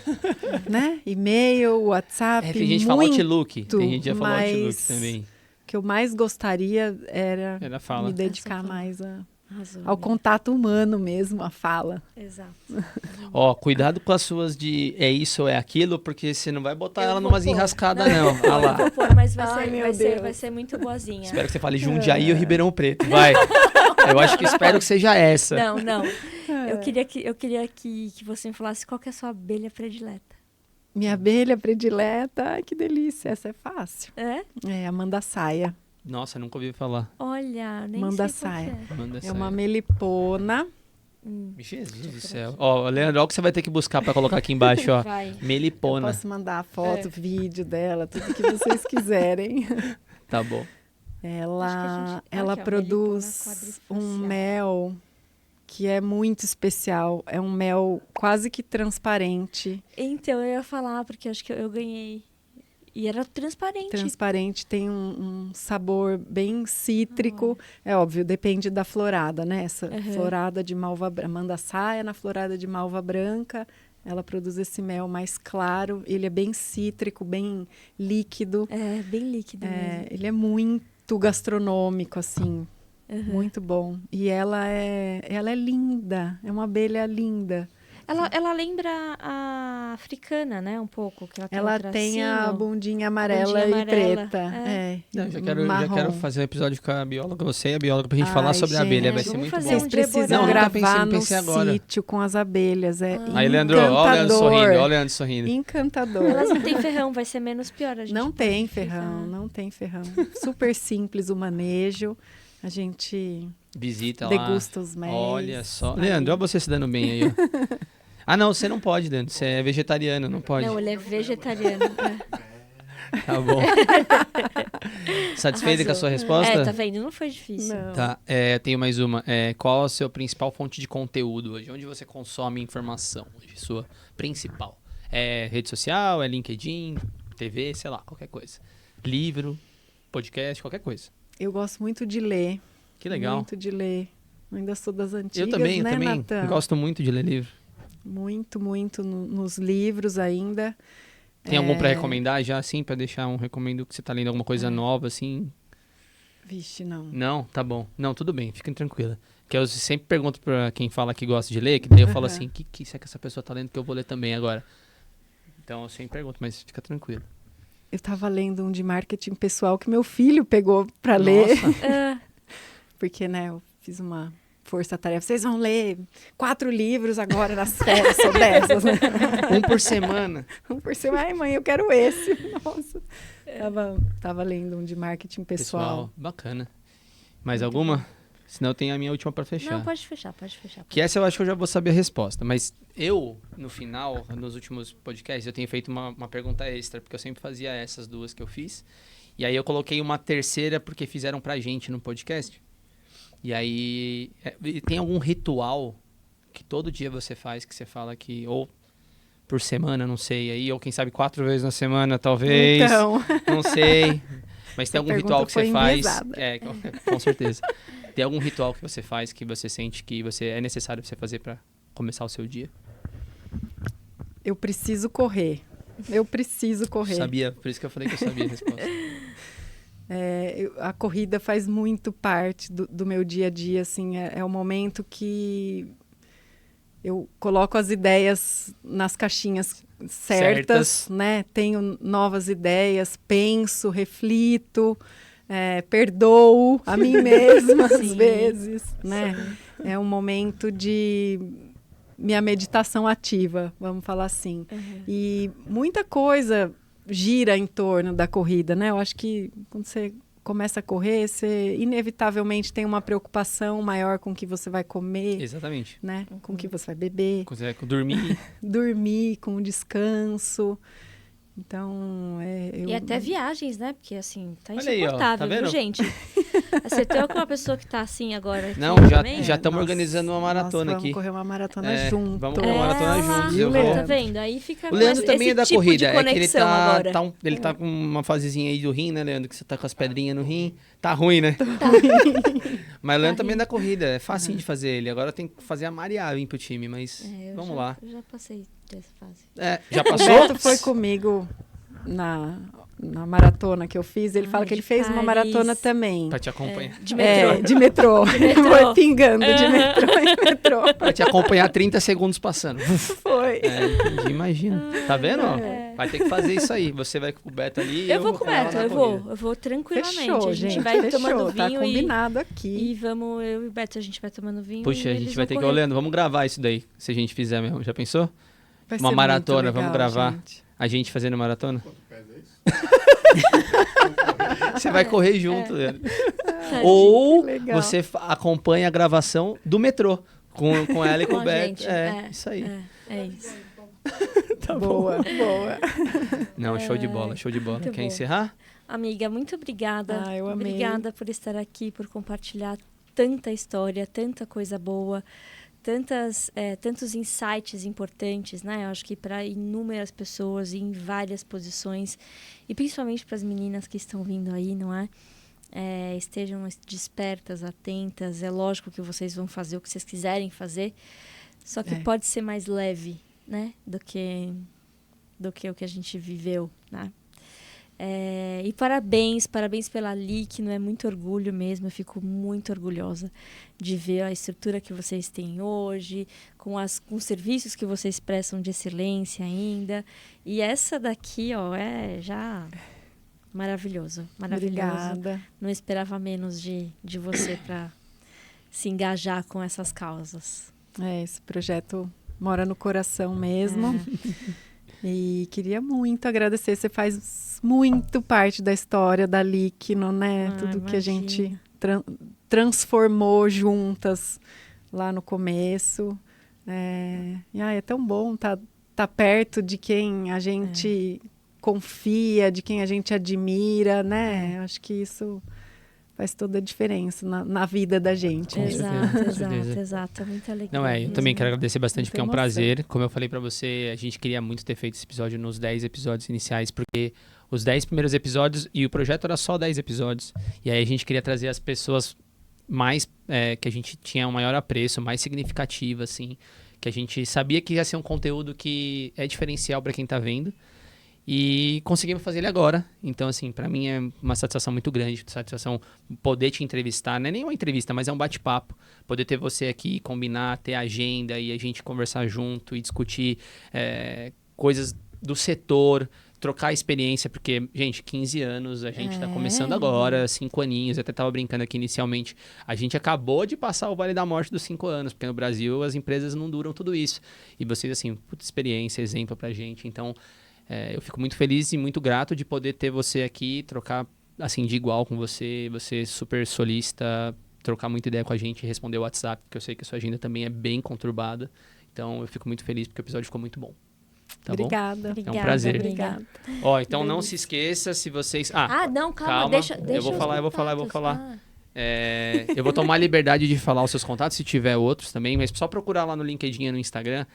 né? E-mail, WhatsApp, Tem gente que fala muito. Outlook. Tem gente que já falou mas Outlook também. O que eu mais gostaria era Ela fala. me dedicar Essa fala. mais Arrasou, ao amiga. contato humano mesmo, a fala. Exato. Ó, cuidado com as suas de é isso ou é aquilo, porque você não vai botar Eu ela vou numas pôr. enrascadas, não. Olha Eu lá. vou pôr, mas Ai, meu vai Deus. ser muito boazinha. Espero que você fale Jundiaí ou Ribeirão Preto. Vai. Eu acho que espero que seja essa. Não. Eu queria que você me falasse qual que é a sua abelha predileta. Minha abelha predileta, ai que delícia, essa é fácil. É? É a mandaçaia. Nossa, nunca ouvi falar. Olha, nem Manda sei qual saia. que é. Manda É uma melipona. Jesus do céu. Ó, Leandro, olha o que você vai ter que buscar pra colocar aqui embaixo, ó. Vai. Eu Melipona. posso mandar foto, vídeo dela, tudo que vocês quiserem. Tá bom. Ela Aqui, ó, produz melipona um quadrifacial. mel que é muito especial. É um mel quase que transparente. Então, eu ia falar, porque eu acho que eu ganhei. E era transparente. Transparente, tem um sabor bem cítrico. É óbvio, depende da florada, né? Essa florada de malva branca. Mandaçaia na florada de malva branca. Ela produz esse mel mais claro. Ele é bem cítrico, bem líquido. É, bem líquido mesmo. Ele é muito gastronômico, assim. Muito bom. E ela é linda. É uma abelha linda. Ela lembra a africana, né? Um pouco. Que ela Ela um tem a tracinho. bundinha amarela Bundinha e amarela, preta. é. Não, já quero marrom. fazer um episódio com a bióloga, você e a bióloga, pra gente Ai, falar sobre a abelha. gente, Vai ser vamos muito fazer bom. Vocês um precisam dia Não, gravar pensei agora. no sítio com as abelhas. É Aí, Leandro, olha o Leandro encantador. sorrindo, olha o Leandro sorrindo. Encantador. Elas não têm ferrão, vai ser menos pior. A gente Não pode tem pesquisar. ferrão, não tem ferrão. Super simples o manejo. A gente Visita lá. degusta os mel. Olha só. Leandro, olha você se dando bem aí, ó. Ah, não, você não pode, Leandro. Você é vegetariano, não pode. Não, ele é vegetariano. Tá bom. Satisfeita com a sua resposta? É, tá vendo? Não foi difícil. Não. Tá, tenho mais uma. Qual a sua principal fonte de conteúdo hoje? Onde você consome informação hoje? Sua principal? É rede social? É LinkedIn? TV? Sei lá, qualquer coisa. Livro? Podcast? Qualquer coisa. Eu gosto muito de ler. Que legal. Muito de ler. Eu ainda sou das antigas, Eu também, né, eu também. Natan? Gosto muito de ler livro. Muito nos livros ainda. Tem algum pra recomendar já, assim, pra deixar um recomendo que você tá lendo alguma coisa nova, assim? Vixe, não. Não? Tá bom. Não, tudo bem, fiquem tranquila. Que eu sempre pergunto pra quem fala que gosta de ler, que daí eu falo assim, que será que essa pessoa tá lendo que eu vou ler também agora? Então eu sempre pergunto, mas fica tranquilo. Eu estava lendo um de marketing pessoal que meu filho pegou para ler. Porque, né, eu fiz uma força-tarefa. Vocês vão ler 4 livros agora nas férias, sou dessas, né? Um por semana. Um por semana. Ai, mãe, eu quero esse. Nossa. Tava lendo um de marketing pessoal. Bacana. Mais alguma? Senão eu tenho a minha última para fechar. Não, pode fechar. Que essa eu acho que eu já vou saber a resposta. Mas eu, no final, nos últimos podcasts, eu tenho feito uma pergunta extra, porque eu sempre fazia essas 2 que eu fiz. E aí eu coloquei uma terceira porque fizeram pra gente no podcast. E aí, tem algum ritual que todo dia você faz, que você fala que, ou por semana, não sei, aí, ou quem sabe 4 vezes na semana, talvez. Então. Não sei. Mas tem algum ritual que você faz? Enviesada. Com certeza. Tem algum ritual que você faz que você sente que é necessário você fazer para começar o seu dia? Eu preciso correr. Sabia, por isso que eu falei que eu sabia a resposta. A corrida faz muito parte do meu dia a dia, assim, é o momento que eu coloco as ideias nas caixinhas certas, né? Tenho novas ideias, penso, reflito, perdoo a mim mesma às vezes, né? É um momento de minha meditação ativa, vamos falar assim. E muita coisa gira em torno da corrida, né? Eu acho que quando você começa a correr, você inevitavelmente tem uma preocupação maior com o que você vai comer. Exatamente. Né? Com o que você vai beber. Com dormir. Dormir, com o descanso. Então, E até viagens, né? Porque, assim, tá Olha aí, ó, insuportável, tá vendo? viu, gente? Acertou com uma pessoa que tá assim agora. Não, já estamos organizando uma maratona aqui. Vamos correr uma maratona junto. Vamos correr uma maratona juntos. E o Leandro? Tá vendo? Aí fica O Leandro também é da tipo corrida. de É que ele agora. tá com uma fasezinha aí do rim, né, Leandro? Que você tá com as pedrinhas no rim. Tá ruim, né? Mas o Leandro também é da corrida. É facinho de fazer ele. Agora tem que fazer a Maria vir pro time, mas vamos lá. Eu já passei dessa fase. Já O passou? Beto foi comigo na maratona que eu fiz. Ele fala que ele fez uma Paris. maratona também. Pra te acompanhar. De metrô. De metrô. metrô. Foi pingando de metrô em metrô. Pra te acompanhar 30 segundos passando. Foi. Entendi, imagina. Tá vendo? Ó? Vai ter que fazer isso aí. Você vai com o Beto ali e Eu vou com com o ela Beto, na eu corrida. vou tranquilamente. Fechou, a gente gente. vai Fechou. tomando Tá vinho combinado e aqui. vamos, eu e o Beto, a gente vai tomando vinho. Puxa, e a eles gente vão vai ter que... correr. Ô, Leandro, vamos gravar isso daí, se a gente fizer mesmo. Já pensou? Vai Uma ser maratona, muito vamos legal, gravar. gente. A gente fazendo maratona? Você vai correr junto, Leandro. Tadinho. Ou legal. você acompanha a gravação do metrô com ela e com Com o a Beto. gente. Isso aí. É isso. Boa. Não, show de bola, show de bola. Muito Quer bom. encerrar? Amiga, muito obrigada. Eu amei. Obrigada por estar aqui, por compartilhar tanta história, tanta coisa boa, tantos insights importantes, né? Eu acho que para inúmeras pessoas em várias posições e principalmente para as meninas que estão vindo aí, não é? Estejam despertas, atentas. É lógico que vocês vão fazer o que vocês quiserem fazer, só que pode ser mais leve, né? Do que o que a gente viveu, né? E parabéns pela Liquino, é muito orgulho mesmo, eu fico muito orgulhosa de ver a estrutura que vocês têm hoje, com os serviços que vocês prestam de excelência ainda, e essa daqui, ó, é já maravilhoso. Obrigada. Não esperava menos de você para se engajar com essas causas. Esse projeto mora no coração mesmo. E queria muito agradecer. Você faz muito parte da história da Liquino, né? Tudo que a gente transformou juntas lá no começo. É tão bom tá perto de quem a gente confia, de quem a gente admira, né? Acho que isso faz toda a diferença na vida da gente. Com certeza. Exato. Muita alegria. Não, eu também quero agradecer bastante, porque é um emoção. prazer. Como eu falei pra você, a gente queria muito ter feito esse episódio nos 10 episódios iniciais, porque os 10 primeiros episódios, e o projeto era só 10 episódios, e aí a gente queria trazer as pessoas mais, que a gente tinha um maior apreço, mais significativo, assim, que a gente sabia que ia ser um conteúdo que é diferencial pra quem tá vendo. E conseguimos fazer ele agora. Então, assim, pra mim é uma satisfação muito grande. Satisfação poder te entrevistar. Não é nem uma entrevista, mas é um bate-papo. Poder ter você aqui, combinar, ter agenda e a gente conversar junto e discutir coisas do setor, trocar experiência, porque, gente, 15 anos, a gente tá começando agora, 5 aninhos, eu até tava brincando aqui inicialmente, a gente acabou de passar o Vale da Morte dos 5 anos, porque no Brasil as empresas não duram tudo isso. E vocês, assim, puta experiência, exemplo pra gente. Então, eu fico muito feliz e muito grato de poder ter você aqui, trocar, assim, de igual com você super solista, trocar muita ideia com a gente, responder o WhatsApp, porque eu sei que a sua agenda também é bem conturbada. Então, eu fico muito feliz porque o episódio ficou muito bom. Tá Obrigada. É um prazer. Obrigada. Ó, então não se esqueça, se vocês... Não, calma. Deixa eu vou falar. contatos. Eu vou tomar a liberdade de falar os seus contatos, se tiver outros também, mas só procurar lá no LinkedIn e no Instagram,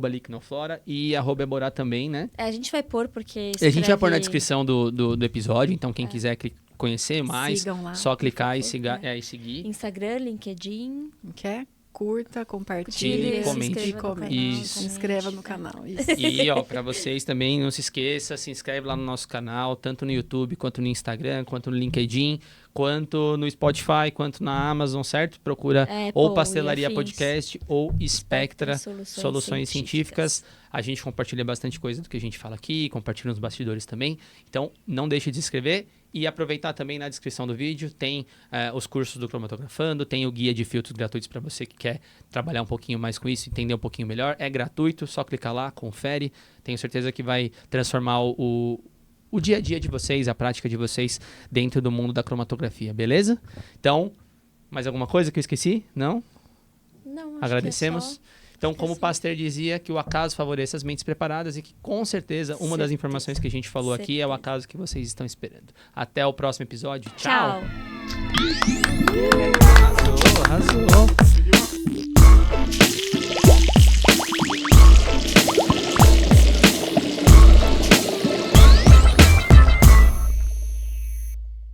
@liquinoflora e @eborá também, né? A gente vai pôr, porque... A gente vai pôr na descrição do episódio, então quem quiser conhecer mais, Sigam lá, só clicar e favor. seguir. Instagram, LinkedIn... Quer? Curta, compartilhe, comente. se inscreva no canal. Isso. Se inscreva no canal. Isso. E, ó, pra vocês também, não se esqueça, se inscreve lá no nosso canal, tanto no YouTube, quanto no Instagram, quanto no LinkedIn, quanto no Spotify, quanto na Amazon, certo? Procura ou Pastelaria Podcast ou Spectra Soluções Científicas. A gente compartilha bastante coisa do que a gente fala aqui, compartilha nos bastidores também. Então, não deixe de se inscrever. E aproveitar também na descrição do vídeo, tem os cursos do Cromatografando, tem o guia de filtros gratuitos para você que quer trabalhar um pouquinho mais com isso, entender um pouquinho melhor. É gratuito, só clicar lá, confere. Tenho certeza que vai transformar o dia a dia de vocês, a prática de vocês dentro do mundo da cromatografia, beleza? Então, mais alguma coisa que eu esqueci? Não? Não, acho Agradecemos. que é só... Então, como o Pasteur dizia, que o acaso favoreça as mentes preparadas e que, com certeza, uma das informações que a gente falou aqui é o acaso que vocês estão esperando. Até o próximo episódio. Tchau! Tchau! Arrasou!